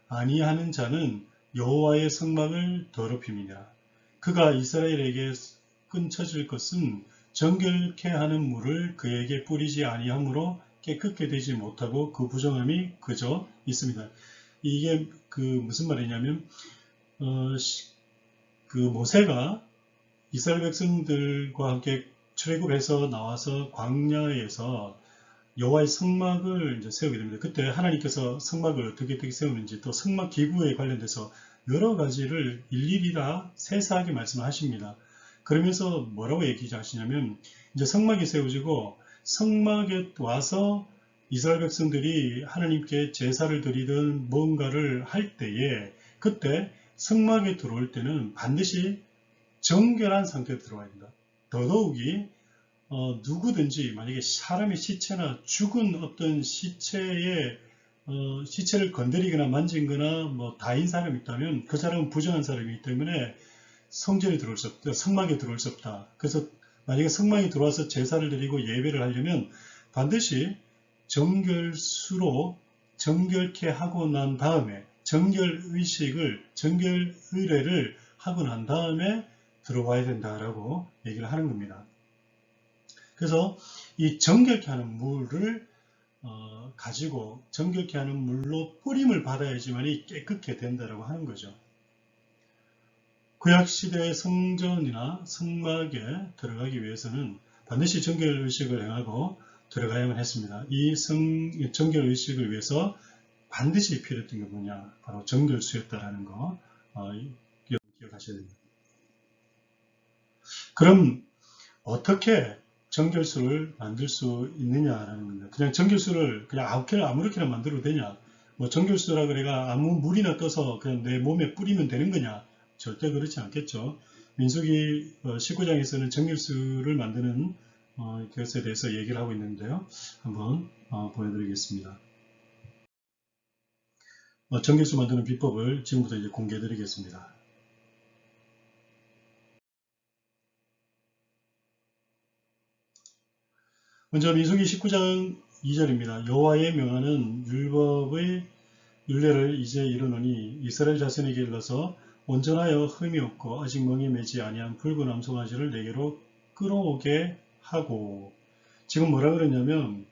아니하는 자는 여호와의 성막을 더럽힘이니라. 그가 이스라엘에게 끊쳐질 것은 정결케 하는 물을 그에게 뿌리지 아니하므로 깨끗게 되지 못하고 그 부정함이 그저 있습니다. 이게 무슨 말이냐면 그 모세가 이스라엘 백성들과 함께 출애굽해서 나와서 광야에서 여호와의 성막을 이제 세우게 됩니다. 그때 하나님께서 성막을 어떻게 세우는지 또 성막 기구에 관련돼서 여러 가지를 일일이 다 세세하게 말씀하십니다. 그러면서 뭐라고 얘기하시냐면 이제 성막이 세워지고 성막에 와서 이스라엘 백성들이 하나님께 제사를 드리든 뭔가를 할 때에 그때 성막에 들어올 때는 반드시 정결한 상태로 들어와야 된다. 더더욱이 누구든지 만약에 사람의 시체나 죽은 어떤 시체를 건드리거나 만지거나 뭐 다인 사람이 있다면 그 사람은 부정한 사람이기 때문에 성전에 들어올 수 없다. 성막에 들어올 수 없다. 그래서 만약에 성막에 들어와서 제사를 드리고 예배를 하려면 반드시 정결수로 정결케 하고 난 다음에 정결 의례를 하고 난 다음에 들어와야 된다라고 얘기를 하는 겁니다. 그래서 이 정결케 하는 물을 가지고 정결케 하는 물로 뿌림을 받아야지만이 깨끗게 된다라고 하는 거죠. 구약시대의 성전이나 성막에 들어가기 위해서는 반드시 정결의식을 행하고 들어가야만 했습니다. 이 정결의식을 위해서 반드시 필요했던 게 뭐냐? 바로 정결수였다라는 거 기억하셔야 됩니다. 그럼 어떻게 정결수를 만들 수 있느냐라는 겁니다. 그냥 정결수를 그냥 아무렇게나 만들어도 되냐? 뭐 정결수라 그래가 아무 물이나 떠서 그냥 내 몸에 뿌리면 되는 거냐? 절대 그렇지 않겠죠. 민수기 19장에서는 정결수를 만드는 것에 대해서 얘기를 하고 있는데요. 한번 보여드리겠습니다. 정결수 만드는 비법을 지금부터 이제 공개해드리겠습니다. 먼저 민수기 19장 2절입니다. 여호와의 명하는 율법의 율례를 이제 이르노니 이스라엘 자손에게 일러서 온전하여 흠이 없고 아직 멍에 매지 아니한 붉은 암송아지를 내게로 끌어오게 하고, 지금 뭐라 그러냐면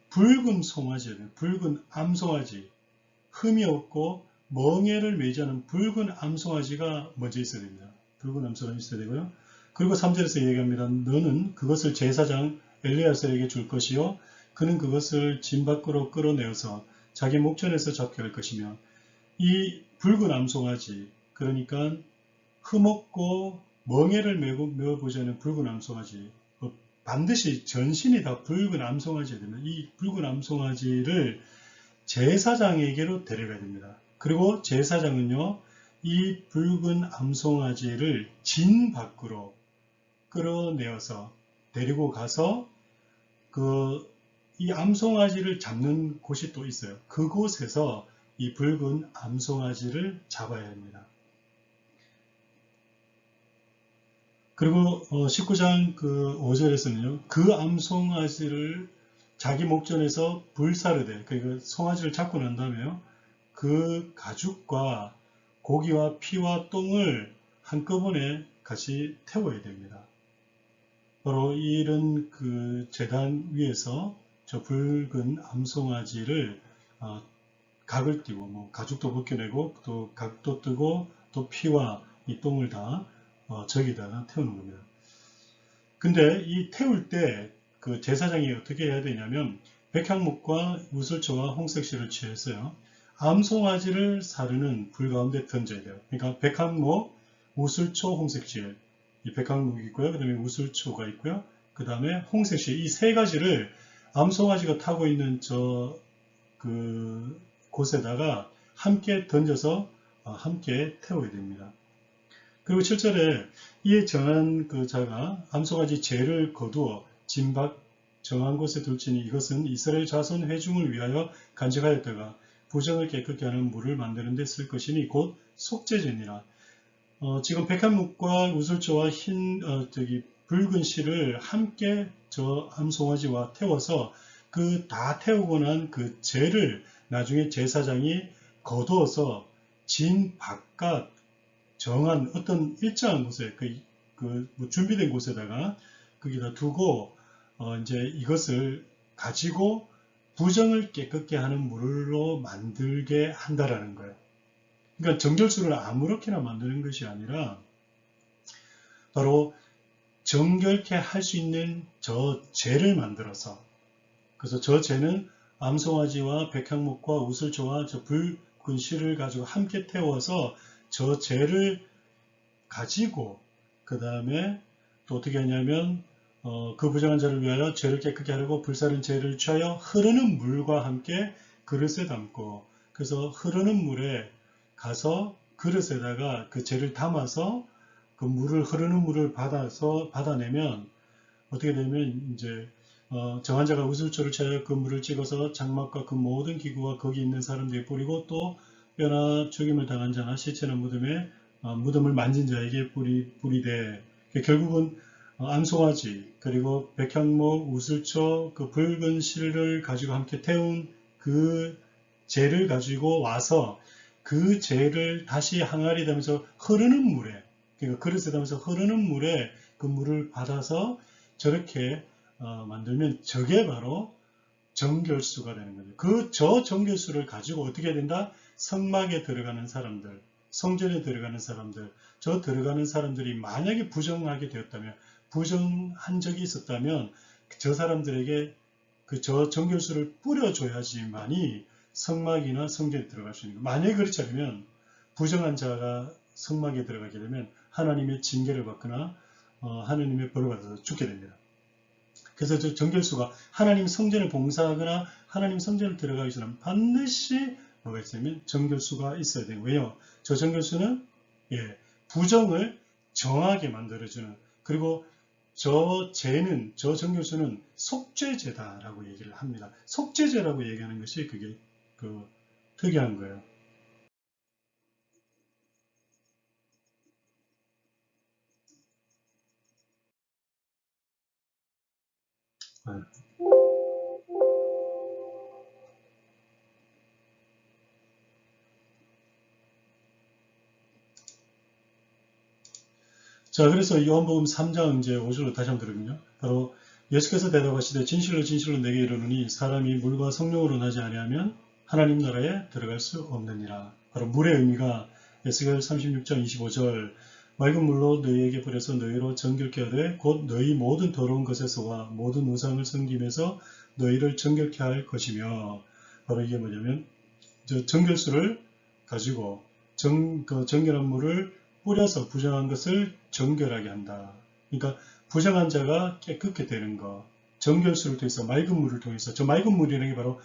붉은 송아지, 붉은 암송아지, 흠이 없고 멍에를 매지 않은 붉은 암송아지가 먼저 있어야 됩니다. 붉은 암송아지 있어야 되고요. 그리고 3절에서 얘기합니다. 너는 그것을 제사장 엘레아살에게 줄 것이요 그는 그것을 진 밖으로 끌어내어서 자기 목전에서 잡게 할 것이며, 이 붉은 암송아지, 그러니까 흠없고 멍에를 메어보지 않은 붉은 암송아지, 반드시 전신이 다 붉은 암송아지가 됩니다. 이 붉은 암송아지를 제사장에게로 데려가야 됩니다. 그리고 제사장은요, 이 붉은 암송아지를 진 밖으로 끌어내어서 데리고 가서 이 암송아지를 잡는 곳이 또 있어요. 그곳에서 이 붉은 암송아지를 잡아야 합니다. 그리고 19장 5절에서는요. 그 암송아지를 자기 목전에서 불사르되, 그러니까 송아지를 잡고 난 다음에요. 그 가죽과 고기와 피와 똥을 한꺼번에 같이 태워야 됩니다. 바로 이런 제단 위에서 저 붉은 암송아지를 각을 띄고 가죽도 벗겨내고 또 각도 뜨고 또 피와 이 똥을 다 저기다가 태우는 겁니다. 근데 이 태울 때 그 제사장이 어떻게 해야 되냐면 백향목과 우슬초와 홍색실을 취해서요. 암송아지를 사르는 불 가운데 던져야 돼요. 그러니까 백향목, 우슬초, 홍색실, 이 백향목이 있고요. 그 다음에 우슬초가 있고요. 그 다음에 홍색실, 이 세 가지를 암송아지가 타고 있는 곳에다가 함께 던져서 함께 태워야 됩니다. 그리고 7절에 이에 정한 자가 암송아지 죄를 거두어 진박 정한 곳에 둘지니 이것은 이스라엘 자손 회중을 위하여 간직하였다가 부정을 깨끗게 하는 물을 만드는 데 쓸 것이니 곧 속죄제니라. 지금 백향목과 우슬초와 붉은 실을 함께 저 암송아지와 태워서 다 태우고 난 그 재를 나중에 제사장이 거두어서 진 바깥 정한 어떤 일정한 곳에 준비된 곳에다가 거기다 두고 이제 이것을 가지고 부정을 깨끗게 하는 물로 만들게 한다라는 거예요. 그러니까 정결수를 아무렇게나 만드는 것이 아니라 바로 정결케 할 수 있는 저 재를 만들어서, 그래서 저 재는 암송아지와 백향목과 우슬초와 저 붉은 실을 가지고 함께 태워서 저 재를 가지고 그 다음에 또 어떻게 하냐면 그 부정한 자를 위하여 죄를 깨끗게 하려고 불사른 재를 취하여 흐르는 물과 함께 그릇에 담고, 그래서 흐르는 물에 가서 그릇에다가 그 재를 담아서 그 흐르는 물을 받아내면 어떻게 되면 이제 정한 자가 우슬초를 취하여 그 물을 찍어서 장막과 그 모든 기구와 거기 있는 사람들에게 뿌리고 또 뼈나 죽임을 당한 자나 시체나 무덤을 만진 자에게 뿌리되, 결국은 암송아지 그리고 백향목, 우슬초, 그 붉은 실을 가지고 함께 태운 그 재를 가지고 와서 그 재를 다시 항아리 되면서 흐르는 물에, 그러니까 그릇에 담아서 흐르는 물에 그 물을 받아서 저렇게 만들면 저게 바로 정결수가 되는 거죠. 저 정결수를 가지고 어떻게 된다? 성막에 들어가는 사람들, 성전에 들어가는 사람들, 저 들어가는 사람들이 만약에 부정하게 되었다면, 부정한 적이 있었다면 저 사람들에게 저 정결수를 뿌려줘야지만이 성막이나 성전에 들어갈 수 있는 거예요. 만약에 그렇지 않으면 부정한 자가 성막에 들어가게 되면 하나님의 징계를 받거나 하나님의 벌을 받아서 죽게 됩니다. 그래서 저 정결수가 하나님 성전을 봉사하거나 하나님 성전을 들어가기 전에 반드시 뭐가 있으면 정결수가 있어야 돼요. 왜요? 저 정결수는 부정을 정하게 만들어주는, 그리고 저 정결수는 속죄제다라고 얘기를 합니다. 속죄제라고 얘기하는 것이 그게 특이한 거예요. 자, 그래서 요한복음 3장 이제 5절로 다시 한번 들으면요. 바로 예수께서 대답하시되 진실로 진실로 내게 이르노니 사람이 물과 성령으로 나지 아니하면 하나님 나라에 들어갈 수 없느니라. 바로 물의 의미가 에스겔 36장 25절 맑은 물로 너희에게 뿌려서 너희로 정결케 하되 곧 너희 모든 더러운 것에서와 모든 우상을 섬김에서 너희를 정결케 할 것이며, 바로 이게 뭐냐면 저 정결수를 가지고 정결한 물을 뿌려서 부정한 것을 정결하게 한다. 그러니까 부정한 자가 깨끗게 되는 것. 정결수를 통해서 맑은 물을 통해서, 저 맑은 물이라는 게 바로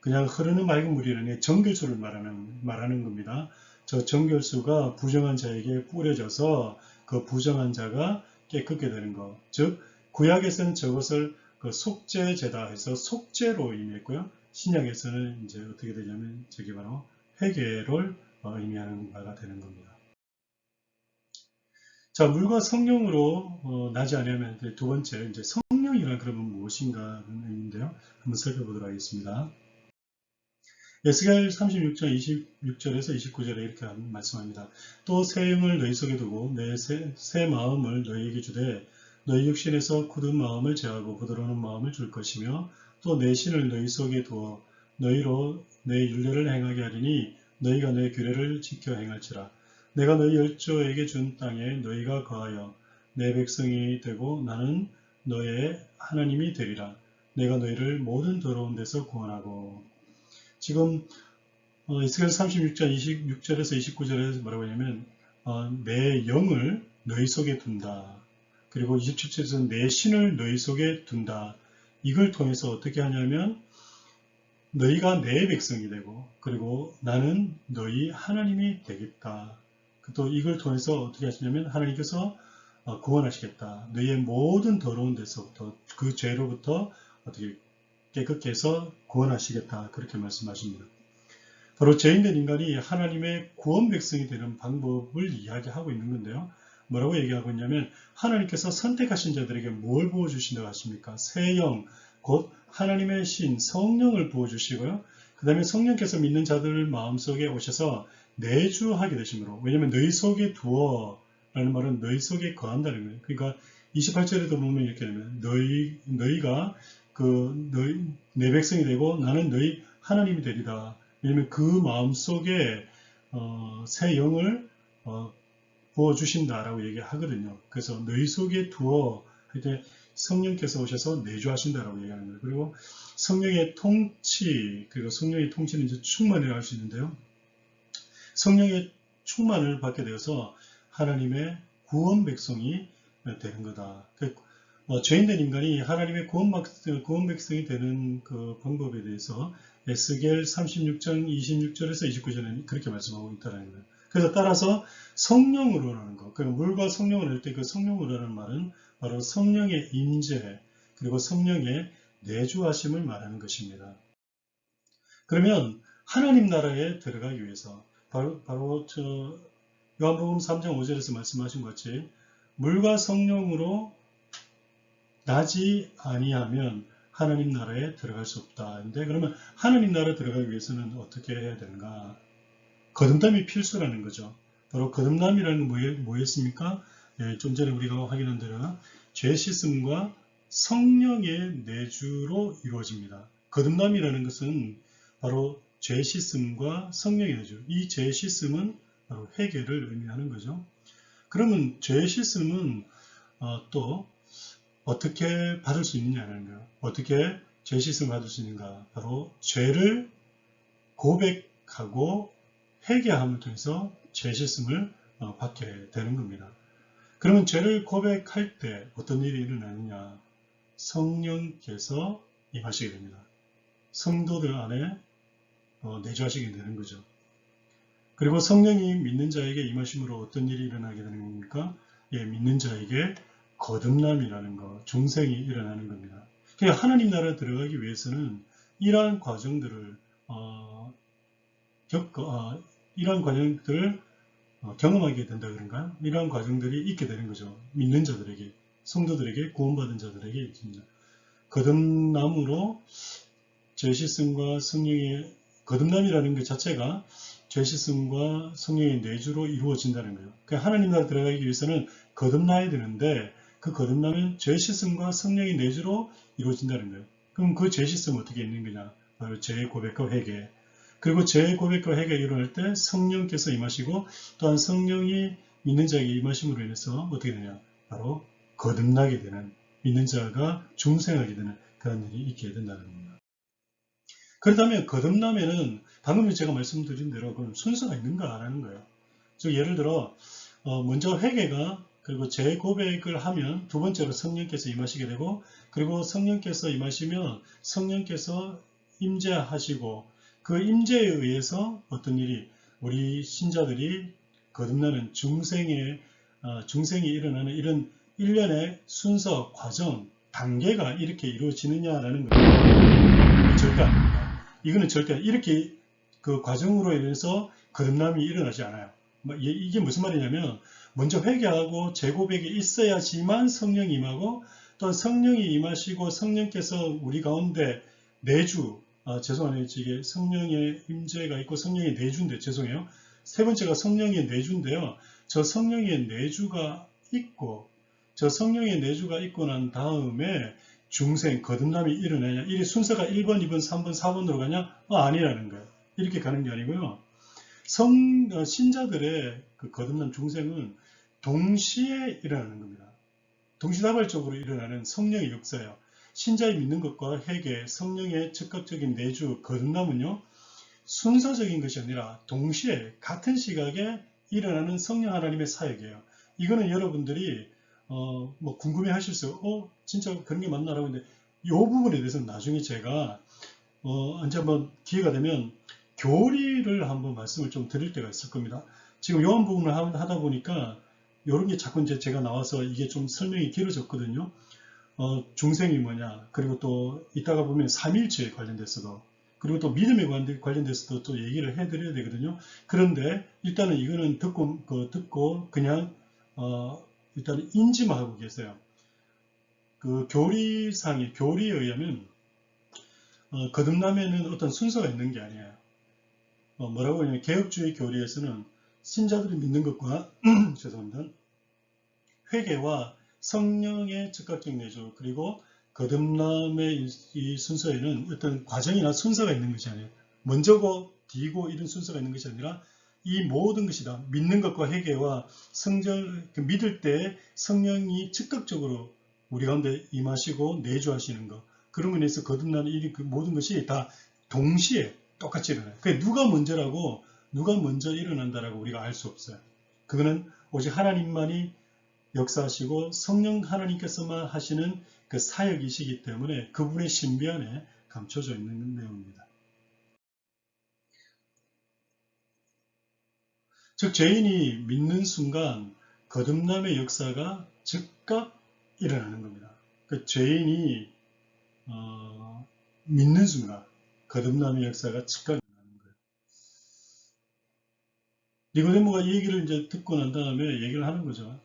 그냥 흐르는 맑은 물이라는 게 정결수를 말하는 겁니다. 저 정결수가 부정한 자에게 뿌려져서 그 부정한 자가 깨끗게 되는 것. 즉 구약에서는 저것을 속죄제다 해서 속죄로 의미했고요. 신약에서는 이제 어떻게 되냐면 저게 바로 회개를 의미하는 바가 되는 겁니다. 자, 물과 성령으로 나지 않으면 두 번째, 이제 성령이란 그러면 무엇인가 하는 의미인데요. 한번 살펴보도록 하겠습니다. 에스겔 36장 26절에서 29절에 이렇게 말씀합니다. 또 새 영을 너희 속에 두고 내 새 마음을 너희에게 주되 너희 육신에서 굳은 마음을 제하고 부드러운 마음을 줄 것이며 또 내 신을 너희 속에 두어 너희로 내 율례를 행하게 하리니 너희가 내 규례를 지켜 행할지라. 내가 너희 열조에게 준 땅에 너희가 거하여 내 백성이 되고 나는 너의 하나님이 되리라. 내가 너희를 모든 더러운 데서 구원하고. 지금 에스겔 36장 26절에서 29절에서 뭐라고 하냐면 내 영을 너희 속에 둔다. 그리고 27절에서 내 신을 너희 속에 둔다. 이걸 통해서 어떻게 하냐면 너희가 내 백성이 되고 그리고 나는 너희 하나님이 되겠다. 또 이걸 통해서 어떻게 하시냐면 하나님께서 구원하시겠다. 너희의 모든 더러운 데서부터 그 죄로부터 어떻게 깨끗게 해서 구원하시겠다. 그렇게 말씀하십니다. 바로 죄인된 인간이 하나님의 구원 백성이 되는 방법을 이야기하고 있는 건데요. 뭐라고 얘기하고 있냐면 하나님께서 선택하신 자들에게 뭘 부어주신다고 하십니까? 새 영, 곧 하나님의 신, 성령을 부어주시고요. 그 다음에 성령께서 믿는 자들 마음속에 오셔서 내주하게 되심으로, 왜냐하면 너희 속에 두어 라는 말은 너희 속에 거한다는 거예요. 그러니까 28절에도 보면 이렇게 되면 너희가 내 백성이 되고 나는 너희 하나님이 되리다. 왜냐하면 그 마음속에 새 영을 부어주신다라고 얘기하거든요. 그래서 너희 속에 두어 할 때 성령께서 오셔서 내주하신다라고 얘기하는 거예요. 그리고 성령의 통치, 그리고 성령의 통치는 이제 충만이라고 할 수 있는데요. 성령의 충만을 받게 되어서 하나님의 구원 백성이 되는 거다. 죄인된 인간이 하나님의 구원 백성이 되는 그 방법에 대해서 에스겔 36장 26절에서 29절에는 그렇게 말씀하고 있다는 거예요. 그래서 따라서 성령으로라는 것, 그러니까 물과 성령을 할 때 그 성령으로라는 말은 바로 성령의 임재 그리고 성령의 내주하심을 말하는 것입니다. 그러면 하나님 나라에 들어가기 위해서 바로 요한복음 3장 5절에서 말씀하신 것 같이 물과 성령으로 나지 아니하면 하나님 나라에 들어갈 수 없다. 근데 그러면 하나님 나라에 들어가기 위해서는 어떻게 해야 되는가? 거듭남이 필수라는 거죠. 바로 거듭남이라는 건 뭐였습니까? 예, 좀 전에 우리가 확인한 대로 죄 씻음과 성령의 내주로 이루어집니다. 거듭남이라는 것은 바로 죄 씻음과 성령의 내주. 이 죄 씻음은 바로 회개를 의미하는 거죠. 그러면 죄 씻음은 또 어떻게 받을 수 있느냐는 거예요. 어떻게 죄 씻음을 받을 수 있는가? 바로 죄를 고백하고 회개함을 통해서 죄 씻음을 받게 되는 겁니다. 그러면 죄를 고백할 때 어떤 일이 일어나느냐? 성령께서 임하시게 됩니다. 성도들 안에 내주하시게 되는 거죠. 그리고 성령이 믿는 자에게 임하심으로 어떤 일이 일어나게 되는 겁니까? 예, 믿는 자에게 거듭남이라는 것, 중생이 일어나는 겁니다. 그러니까 하나님 나라에 들어가기 위해서는 이러한 과정들을 이러한 과정들을 경험하게 된다 그런가요? 이러한 과정들이 있게 되는 거죠. 믿는 자들에게, 성도들에게, 구원받은 자들에게 있습니다. 거듭남으로 죄 씻음과 성령의 거듭남이라는 것 자체가 죄 씻음과 성령의 내주로 이루어진다는 거예요. 그러니까 하나님 나라 들어가기 위해서는 거듭나야 되는데 그 거듭남은 죄 씻음과 성령의 내주로 이루어진다는 거예요. 그럼 그 죄 씻음은 어떻게 있는 거냐? 바로 죄의 고백과 회개. 그리고 죄의 고백과 회개가 일어날 때 성령께서 임하시고 또한 성령이 믿는 자에게 임하심으로 인해서 어떻게 되냐? 바로 거듭나게 되는, 믿는 자가 중생하게 되는 그런 일이 있게 된다는 겁니다. 그렇다면 거듭남에는 방금 제가 말씀드린 대로 그럼 순서가 있는가라는 거예요. 즉 예를 들어 먼저 회개가 그리고 제 고백을 하면 두 번째로 성령께서 임하시게 되고 그리고 성령께서 임하시면 성령께서 임재하시고 그 임재에 의해서 어떤 일이 우리 신자들이 거듭나는 중생이 일어나는 이런 일련의 순서, 과정, 단계가 이렇게 이루어지느냐라는 거예요. 절대 아닙니다. 이거는 절대 이렇게 그 과정으로 인해서 거듭남이 일어나지 않아요. 이게 무슨 말이냐면 먼저 회개하고 재고백이 있어야지만 성령이 임하고 또 성령이 임하시고 성령께서 우리 가운데 내주 죄송하네요. 이게 성령의 임재가 있고 성령의 내주인데 죄송해요. 세 번째가 성령의 내주인데요. 저 성령의 내주가 있고 저 성령의 내주가 있고 난 다음에 중생 거듭남이 일어나냐 이 순서가 1번, 2번, 3번, 4번으로 가냐? 아니라는 거예요. 이렇게 가는 게 아니고요. 신자들의 그 거듭난 중생은 동시에 일어나는 겁니다. 동시다발적으로 일어나는 성령의 역사예요. 신자의 믿는 것과 회개, 성령의 즉각적인 내주, 거듭남은요. 순서적인 것이 아니라 동시에 같은 시각에 일어나는 성령 하나님의 사역이에요. 이거는 여러분들이 뭐 궁금해 하실 수 진짜 그런 게 맞나라고 하는데 이 부분에 대해서는 나중에 제가 언제 한번 기회가 되면 교리를 한번 말씀을 좀 드릴 때가 있을 겁니다. 지금 요한복음을 하다 보니까 이런 게 자꾸 이제 제가 나와서 이게 좀 설명이 길어졌거든요. 중생이 뭐냐, 그리고 또 이따가 보면 삼일체에 관련돼서도, 그리고 또 믿음에 관련돼서도 또 얘기를 해드려야 되거든요. 그런데 일단은 이거는 듣고 그냥 일단 인지만 하고 계세요. 그 교리에 의하면 거듭남에는 어떤 순서가 있는 게 아니에요. 뭐라고 하냐면 개혁주의 교리에서는 신자들이 믿는 것과 죄송합니다. 회개와 성령의 즉각적 내주 그리고 거듭남의 이 순서에는 어떤 과정이나 순서가 있는 것이 아니에요. 먼저고 뒤고 이런 순서가 있는 것이 아니라 이 모든 것이 다 믿는 것과 회개와 믿을 때 성령이 즉각적으로 우리 가운데 임하시고 내주하시는 것 그런 면에서 거듭나는 이 모든 것이 다 동시에 똑같이 일어나요. 그러니까 누가 먼저라고 누가 먼저 일어난다라고 우리가 알 수 없어요. 그거는 오직 하나님만이 역사하시고 성령 하나님께서만 하시는 그 사역이시기 때문에 그분의 신비 안에 감춰져 있는 내용입니다. 즉 죄인이 믿는 순간 거듭남의 역사가 즉각 일어나는 겁니다. 그 죄인이 믿는 순간 거듭남의 역사가 즉각 일어나는 거예요. 니고데모가 이 얘기를 이제 듣고 난 다음에 얘기를 하는 거죠.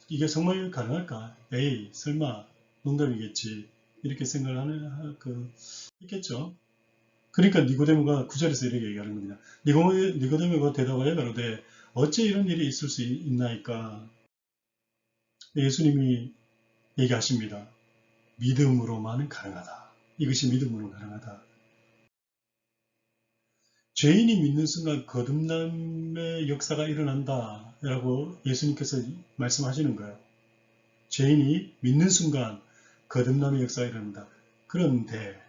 이게 정말 가능할까? 에이 설마 농담이겠지. 이렇게 생각을 했겠죠. 그러니까 니고데모가 9절에서 이렇게 얘기하는 겁니다. 니고데모가 대답하여 가로되 어째 이런 일이 있을 수 있나이까. 예수님이 얘기하십니다. 믿음으로만 가능하다. 이것이 믿음으로 가능하다. 죄인이 믿는 순간 거듭남의 역사가 일어난다 라고 예수님께서 말씀하시는 거예요. 죄인이 믿는 순간 거듭남의 역사가 일어난다. 그런데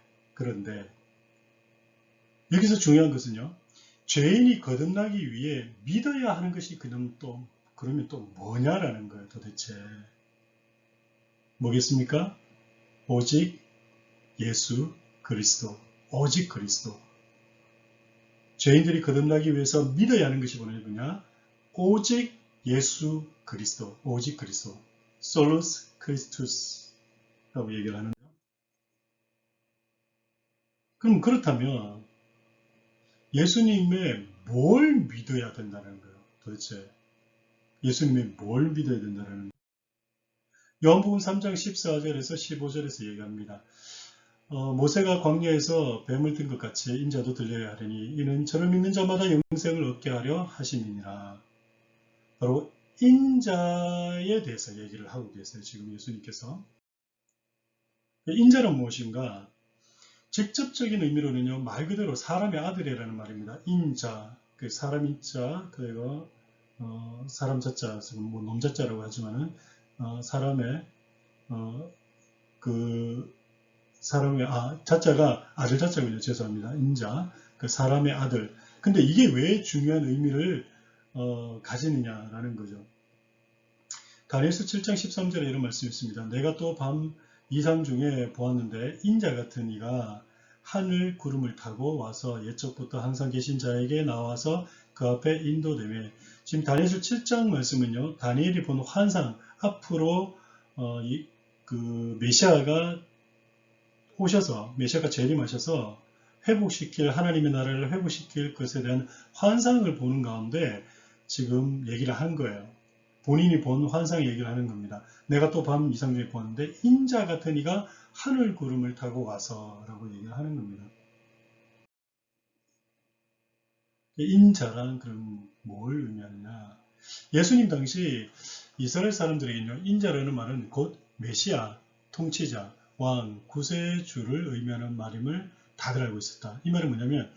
여기서 중요한 것은요. 죄인이 거듭나기 위해 믿어야 하는 것이 그러면 또 뭐냐라는 거예요. 도대체 뭐겠습니까? 오직 예수 그리스도. 오직 그리스도. 죄인들이 거듭나기 위해서 믿어야 하는 것이 뭐냐? 오직 예수 그리스도. 오직 그리스도. 솔루스 크리스투스라고 얘기를 하는데요. 그럼 그렇다면 예수님의 뭘 믿어야 된다는 거예요? 도대체 예수님의 뭘 믿어야 된다는 거예요? 요한복음 3장 14절에서 15절에서 얘기합니다. 모세가 광야에서 뱀을 든 것 같이 인자도 들려야 하리니 이는 저를 믿는 자마다 영생을 얻게 하려 하심이니라. 바로 인자에 대해서 얘기를 하고 계세요. 지금 예수님께서. 인자는 무엇인가? 직접적인 의미로는요. 말 그대로 사람의 아들이라는 말입니다. 인자, 그 사람 인자, 그리고 사람 자자, 뭐 놈자자라고 하지만은 사람의 자자가 아들 자자군요. 죄송합니다. 인자, 그 사람의 아들. 근데 이게 왜 중요한 의미를 가지느냐라는 거죠. 다니엘서 7장 13절에 이런 말씀이 있습니다. 내가 또 밤 이상 중에 보았는데 인자 같은 이가 하늘 구름을 타고 와서 옛적부터 항상 계신 자에게 나와서 그 앞에 인도되며, 지금 다니엘서 7장 말씀은요. 다니엘이 본 환상, 앞으로 메시아가 오셔서, 메시아가 재림하셔서 하나님의 나라를 회복시킬 것에 대한 환상을 보는 가운데 지금 얘기를 한 거예요. 본인이 본 환상 얘기를 하는 겁니다. 내가 또 밤 이상 중에 보았는데 인자 같은 이가 하늘 구름을 타고 와서 라고 얘기를 하는 겁니다. 인자란 그럼 뭘 의미하느냐? 예수님 당시 이스라엘 사람들에게는요, 인자라는 말은 곧 메시아, 통치자, 왕, 구세주를 의미하는 말임을 다들 알고 있었다. 이 말은 뭐냐면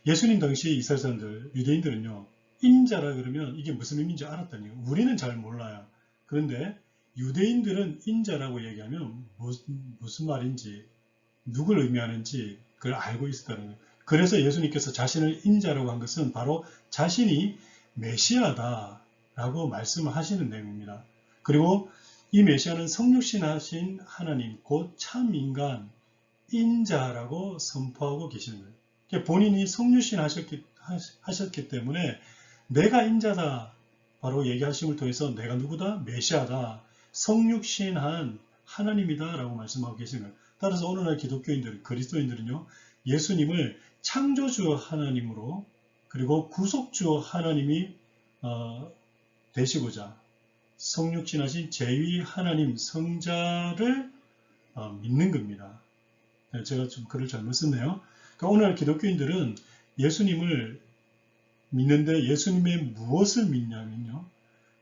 예수님 당시 이스라엘 사람들, 유대인들은요, 인자라 그러면 이게 무슨 의미인지 알았다니요. 우리는 잘 몰라요. 그런데 유대인들은 인자라고 얘기하면 무슨 말인지, 누굴 의미하는지 그걸 알고 있었다는 거예요. 그래서 예수님께서 자신을 인자라고 한 것은 바로 자신이 메시아다라고 말씀을 하시는 내용입니다. 그리고 이 메시아는 성육신하신 하나님, 곧 참인간, 인자라고 선포하고 계시는 거예요. 본인이 성육신 하셨기 때문에 내가 인자다 바로 얘기하심을 통해서 내가 누구다? 메시아다. 성육신한 하나님이다 라고 말씀하고 계시는 거예요. 따라서 오늘날 기독교인들, 그리스도인들은요, 예수님을 창조주 하나님으로 그리고 구속주 하나님이 되시고자 성육신하신 제2 하나님 성자를 믿는 겁니다. 제가 좀 글을 잘못 썼네요. 그러니까 오늘 기독교인들은 예수님을 믿는데 예수님의 무엇을 믿냐면요.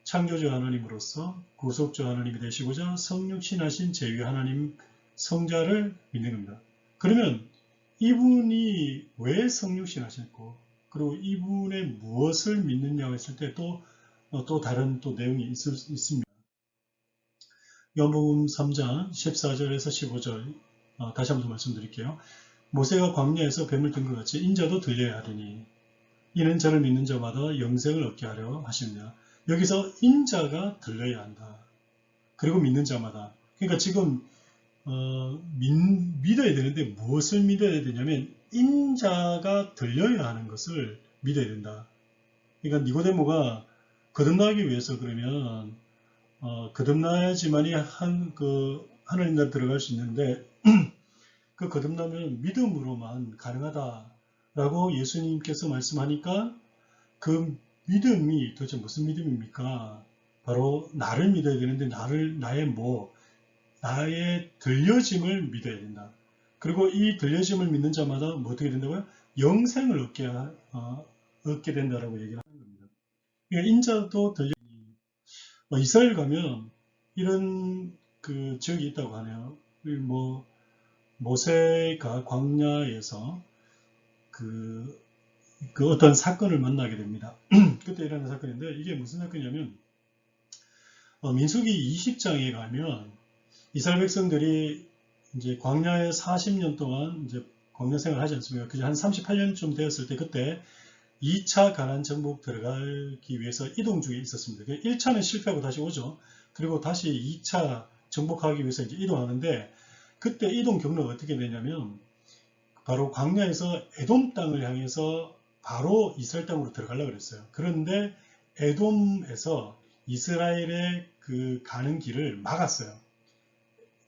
창조주 하나님으로서 구속주 하나님이 되시고자 성육신하신 제2 하나님 성자를 믿는 겁니다. 그러면 이분이 왜 성육신하셨고 그리고 이분의 무엇을 믿느냐고 했을 때 또 다른 내용이 있습니다. 요한복음 3장 14절에서 15절 다시 한번 말씀드릴게요. 모세가 광야에서 뱀을 든 것 같이 인자도 들려야 하리니 이는 저를 믿는 자마다 영생을 얻게 하려 하십니다. 여기서 인자가 들려야 한다. 그리고 믿는 자마다. 그러니까 지금 믿어야 되는데 무엇을 믿어야 되냐면 인자가 들려야 하는 것을 믿어야 된다. 그러니까 니고데모가 거듭나기 위해서 그러면 거듭나야지만이 하나님 나라 들어갈 수 있는데 그 거듭나면 믿음으로만 가능하다라고 예수님께서 말씀하니까 그 믿음이 도대체 무슨 믿음입니까? 바로 나를 믿어야 되는데 나의 나의 들려짐을 믿어야 된다. 그리고 이 들려짐을 믿는 자마다 뭐 어떻게 된다고요? 영생을 얻게 된다라고 얘기를 하는 겁니다. 그러니까 인자도 이스라엘 가면 이런 그 지역이 있다고 하네요. 뭐 모세가 광야에서 그, 그 어떤 사건을 만나게 됩니다. 그때 일어난 사건인데 이게 무슨 사건이냐면 민수기 20장에 가면 이스라엘 백성들이 이제 광야에 40년 동안 이제 광야 생활을 하지 않습니까? 그게 한 38년쯤 되었을 때 그때 2차 가나안 정복 들어가기 위해서 이동 중에 있었습니다. 1차는 실패하고 다시 오죠. 그리고 다시 2차 정복하기 위해서 이제 이동하는데 그때 이동 경로가 어떻게 되냐면 바로 광야에서 에돔 땅을 향해서 바로 이스라엘 땅으로 들어가려고 그랬어요. 그런데 에돔에서 이스라엘의 그 가는 길을 막았어요.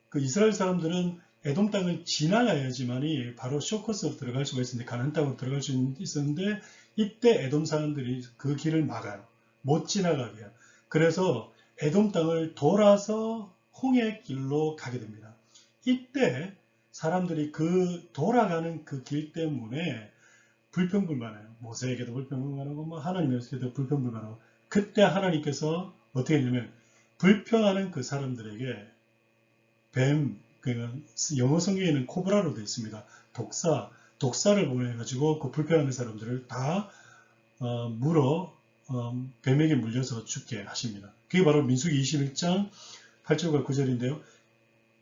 그 이스라엘 사람들은 에돔 땅을 지나가야지만이 바로 쇼커스로 들어갈 수가 있었는데 가나안 땅으로 들어갈 수 있었는데 이때 에돔 사람들이 그 길을 막아요. 못 지나가게 해요. 그래서 에돔 땅을 돌아서 홍해 길로 가게 됩니다. 이때 사람들이 그 돌아가는 그 길 때문에 불평불만해요. 모세에게도 불평불만하고 뭐 하나님에게도 불평불만하고 그때 하나님께서 어떻게 했냐면 불평하는 그 사람들에게 뱀, 그러니까 영어 성경에는 코브라로 되어 있습니다. 독사를 보내가지고 그 불평하는 사람들을 다 물어 뱀에게 물려서 죽게 하십니다. 그게 바로 민수기 21장 8절과 9절인데요.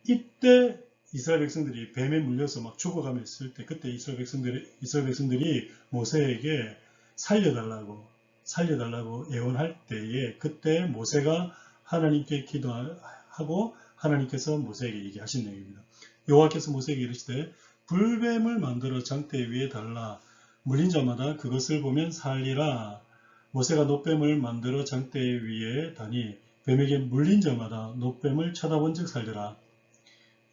이때 이스라엘 백성들이 뱀에 물려서 막 죽어가며 있을 때 그때 이스라엘 백성들이 모세에게 살려달라고 애원할 때에 그때 모세가 하나님께 기도하고 하나님께서 모세에게 얘기하신 내용입니다. 여호와께서 모세에게 이르시되 불뱀을 만들어 장대 위에 달라 물린 자마다 그것을 보면 살리라. 모세가 놋뱀을 만들어 장대 위에 다니 뱀에게 물린 자마다 놋뱀을 쳐다본 즉 살리라.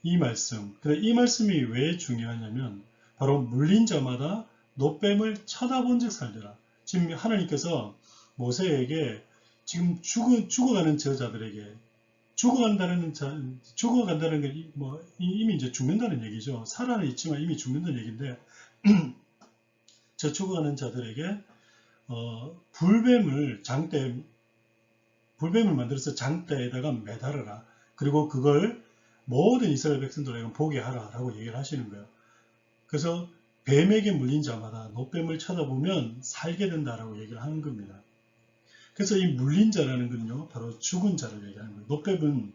이 말씀이 왜 중요하냐면 바로 물린 자마다 놋뱀을 쳐다본 즉 살리라. 지금 하나님께서 모세에게 지금 죽어가는 저자들에게 죽어간다는 게 뭐 이미 이제 죽는다는 얘기죠. 살아는 있지만 이미 죽는다는 얘기인데 저 죽어가는 자들에게 불뱀을 만들어서 장대에다가 매달아라. 그리고 그걸 모든 이스라엘 백성들에게 보게 하라라고 얘기를 하시는 거예요. 그래서 뱀에게 물린 자마다 놋뱀을 쳐다보면 살게 된다라고 얘기를 하는 겁니다. 그래서 이 물린 자라는 건요, 바로 죽은 자를 얘기하는 거예요. 놋뱀은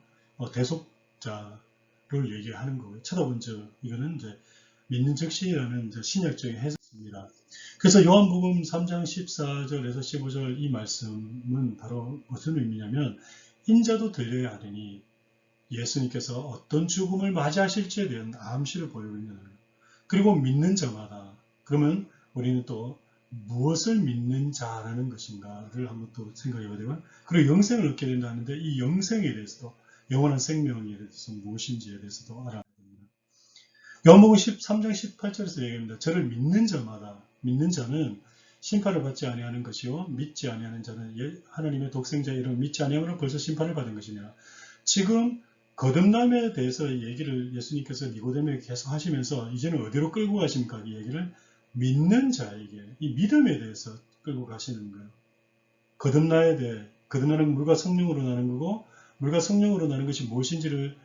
대속자를 얘기하는 거고요. 쳐다본 자, 이거는 이제 믿는 즉시라는 신약적인 해석입니다. 그래서 요한복음 3장 14절에서 15절 이 말씀은 바로 무슨 의미냐면 인자도 들려야 하리니 예수님께서 어떤 죽음을 맞이하실지에 대한 암시를 보이고 있는 거예요. 그리고 믿는 자마다 그러면 우리는 또 무엇을 믿는 자라는 것인가를 한번 또 생각해 봐야 되고 그리고 영생을 얻게 된다는데 이 영생에 대해서도 영원한 생명에 대해서 무엇인지에 대해서도 알아야 됩니다. 요한복음 13장 18절에서 얘기합니다. 저를 믿는 자는 심판을 받지 아니하는 것이요 믿지 아니하는 자는 하나님의 독생자의 이름을 믿지 아니하므로 벌써 심판을 받은 것이냐. 지금 거듭남에 대해서 얘기를 예수님께서 니고데모에게 계속 하시면서 이제는 어디로 끌고 가십니까? 이 얘기를 믿는 자에게 이 믿음에 대해서 끌고 가시는 거예요. 거듭나는 물과 성령으로 나는 거고 물과 성령으로 나는 것이 무엇인지를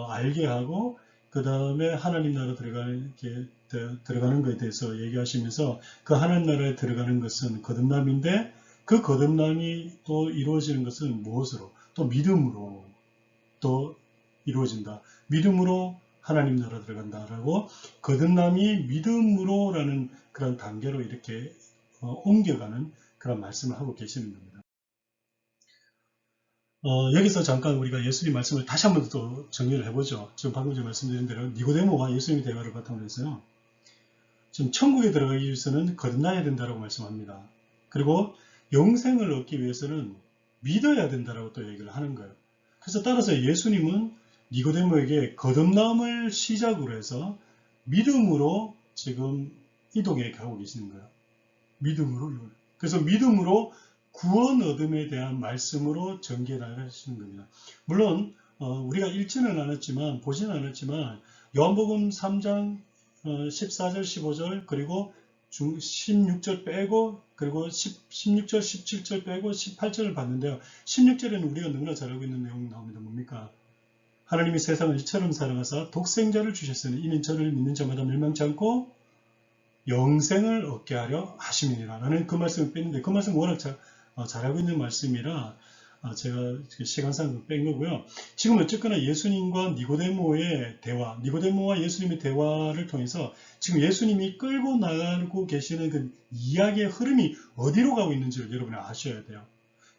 알게 하고 그 다음에 하나님 나라 들어가는 것에 대해서 얘기하시면서 그 하나님 나라에 들어가는 것은 거듭남인데 그 거듭남이 또 이루어지는 것은 무엇으로? 또 믿음으로 또 이루어진다. 믿음으로 하나님 나라 들어간다라고 거듭남이 믿음으로라는 그런 단계로 이렇게 옮겨가는 그런 말씀을 하고 계시는 겁니다. 여기서 잠깐 우리가 예수님 말씀을 다시 한 번 더 정리를 해보죠. 지금 방금 전에 말씀드린 대로 니고데모와 예수님의 대화를 바탕으로 해서요. 지금 천국에 들어가기 위해서는 거듭나야 된다라고 말씀합니다. 그리고 영생을 얻기 위해서는 믿어야 된다라고 또 얘기를 하는 거예요. 그래서 따라서 예수님은 니고데모에게 거듭남을 시작으로 해서 믿음으로 지금 이동해 가고 계시는 거예요. 믿음으로. 그래서 믿음으로 구원 얻음에 대한 말씀으로 전개해 나가시는 겁니다. 물론 우리가 읽지는 않았지만 보지는 않았지만 요한복음 3장 14절 15절 그리고 16절 빼고 그리고 16절 17절 빼고 18절을 봤는데요. 16절에는 우리가 너무나 잘 알고 있는 내용이 나옵니다. 뭡니까? 하나님이 세상을 이처럼 사랑하사 독생자를 주셨으니 이는 저를 믿는 자마다 멸망치 않고 영생을 얻게 하려 하심이니라 라는 그 말씀을 뺐는데 그 말씀 워낙 잘 알고 있는 말씀이라 제가 시간상 뺀 거고요. 지금 어쨌거나 예수님과 니고데모의 대화, 니고데모와 예수님의 대화를 통해서 지금 예수님이 끌고 나가고 계시는 그 이야기의 흐름이 어디로 가고 있는지를 여러분이 아셔야 돼요.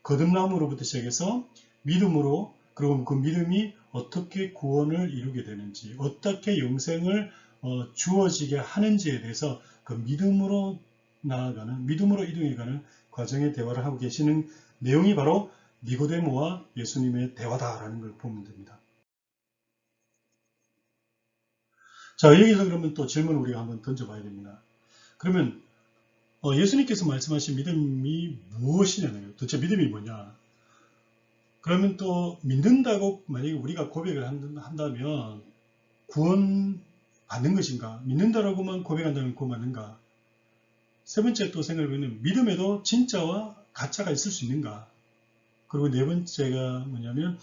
거듭남으로부터 시작해서 믿음으로 그리고 그 믿음이 어떻게 구원을 이루게 되는지 어떻게 영생을 주어지게 하는지에 대해서 그 믿음으로 나아가는 믿음으로 이동해가는 과정의 대화를 하고 계시는 내용이 바로 니고데모와 예수님의 대화다라는 걸 보면 됩니다. 자, 여기서 그러면 또 질문을 우리가 한번 던져봐야 됩니다. 그러면 예수님께서 말씀하신 믿음이 무엇이냐고요. 도대체 믿음이 뭐냐? 그러면 또 믿는다고 만약에 우리가 고백을 한다면 구원 받는 것인가? 믿는다라고만 고백한다면 구원 받는가? 세 번째 또 생각해보면 믿음에도 진짜와 가짜가 있을 수 있는가? 그리고 네 번째가 뭐냐면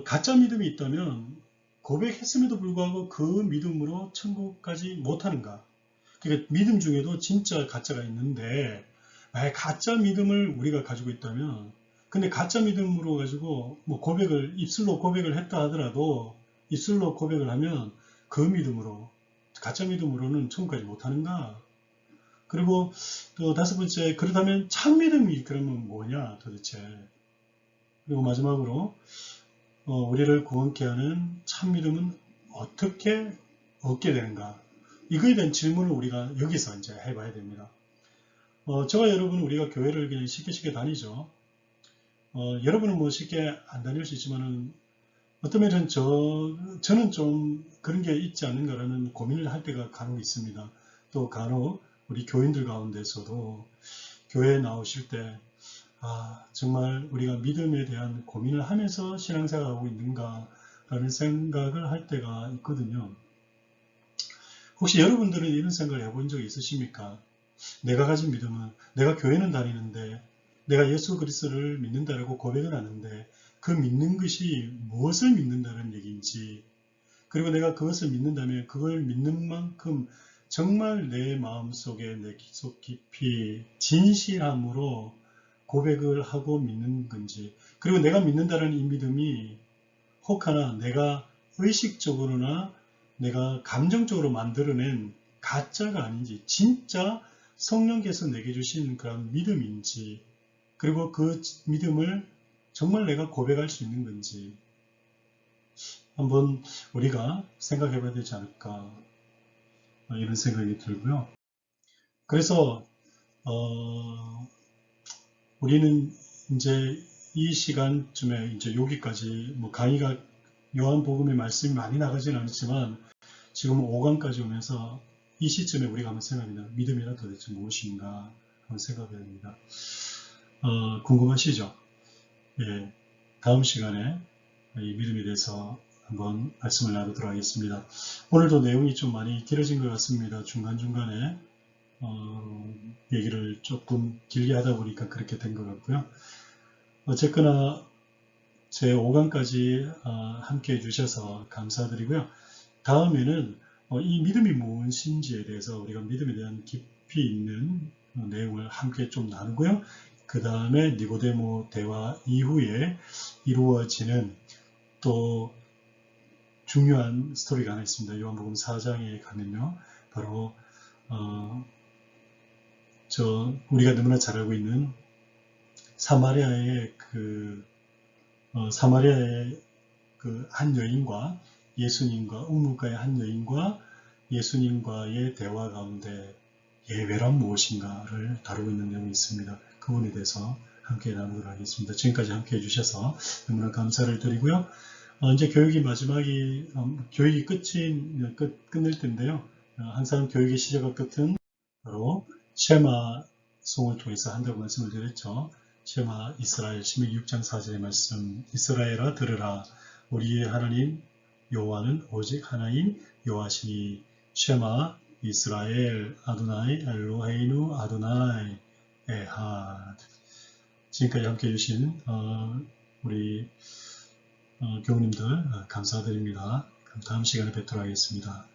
가짜 믿음이 있다면 고백했음에도 불구하고 그 믿음으로 천국까지 못하는가? 그러니까 믿음 중에도 진짜 가짜가 있는데 만약 가짜 믿음을 우리가 가지고 있다면 근데 가짜 믿음으로 가지고 뭐 입술로 고백을 했다 하더라도 입술로 고백을 하면 그 믿음으로 가짜 믿음으로는 천국까지 못하는가? 그리고 또 다섯 번째 그렇다면 참 믿음이 그러면 뭐냐 도대체? 그리고 마지막으로 우리를 구원케 하는 참 믿음은 어떻게 얻게 되는가? 이거에 대한 질문을 우리가 여기서 이제 해봐야 됩니다. 저와 여러분은 우리가 교회를 그냥 쉽게 다니죠. 여러분은 뭐 쉽게 안 다닐 수 있지만은 어떤 면은 저는 좀 그런 게 있지 않는가라는 고민을 할 때가 간혹 있습니다. 또 간혹 우리 교인들 가운데서도 교회에 나오실 때 정말 우리가 믿음에 대한 고민을 하면서 신앙생활하고 있는가라는 생각을 할 때가 있거든요. 혹시 여러분들은 이런 생각을 해본 적이 있으십니까? 내가 가진 믿음은 내가 교회는 다니는데 내가 예수 그리스도를 믿는다라고 고백은 하는데 그 믿는 것이 무엇을 믿는다는 얘기인지 그리고 내가 그것을 믿는다면 그걸 믿는 만큼 정말 내 마음속에 내 속 깊이 진실함으로 고백을 하고 믿는 건지 그리고 내가 믿는다는 이 믿음이 혹하나 내가 의식적으로나 내가 감정적으로 만들어낸 가짜가 아닌지 진짜 성령께서 내게 주신 그런 믿음인지 그리고 그 믿음을 정말 내가 고백할 수 있는 건지 한번 우리가 생각해 봐야 되지 않을까 이런 생각이 들고요. 그래서 우리는 이제 이 시간쯤에 이제 여기까지 뭐 강의가 요한복음의 말씀이 많이 나가지는 않지만 지금 5강까지 오면서 이 시점에 우리가 한번 생각합니다. 믿음이란 도대체 무엇인가 한번 생각해야 됩니다. 궁금하시죠? 예, 다음 시간에 이 믿음에 대해서 한번 말씀을 나누도록 하겠습니다. 오늘도 내용이 좀 많이 길어진 것 같습니다. 중간중간에 얘기를 조금 길게 하다 보니까 그렇게 된 것 같고요. 어쨌거나 제 5강까지 함께 해주셔서 감사드리고요. 다음에는 이 믿음이 무엇인지에 대해서 우리가 믿음에 대한 깊이 있는 내용을 함께 좀 나누고요. 그 다음에 니고데모 대화 이후에 이루어지는 또 중요한 스토리가 하나 있습니다. 요한복음 4장에 가면요. 바로 우리가 너무나 잘 알고 있는 사마리아의 그 한 여인과 예수님과 우물가의 한 여인과 예수님과의 대화 가운데 예외란 무엇인가를 다루고 있는 내용이 있습니다. 그 부분에 대해서 함께 나누도록 하겠습니다. 지금까지 함께 해주셔서 너무나 감사를 드리고요. 이제 교육이 교육이 끝낼 텐데요. 항상 교육의 시작과 끝은 바로 쉐마송을 통해서 한다고 말씀을 드렸죠. 쉐마 이스라엘 16장 4절의 말씀 이스라엘아 들으라 우리의 하나님 여호와는 오직 하나인 여호와시니 쉐마 이스라엘 아도나이 엘로헤이누 아도나이 에하드. 지금까지 함께 해주신 우리 교우님들 감사드립니다. 다음 시간에 뵙도록 하겠습니다.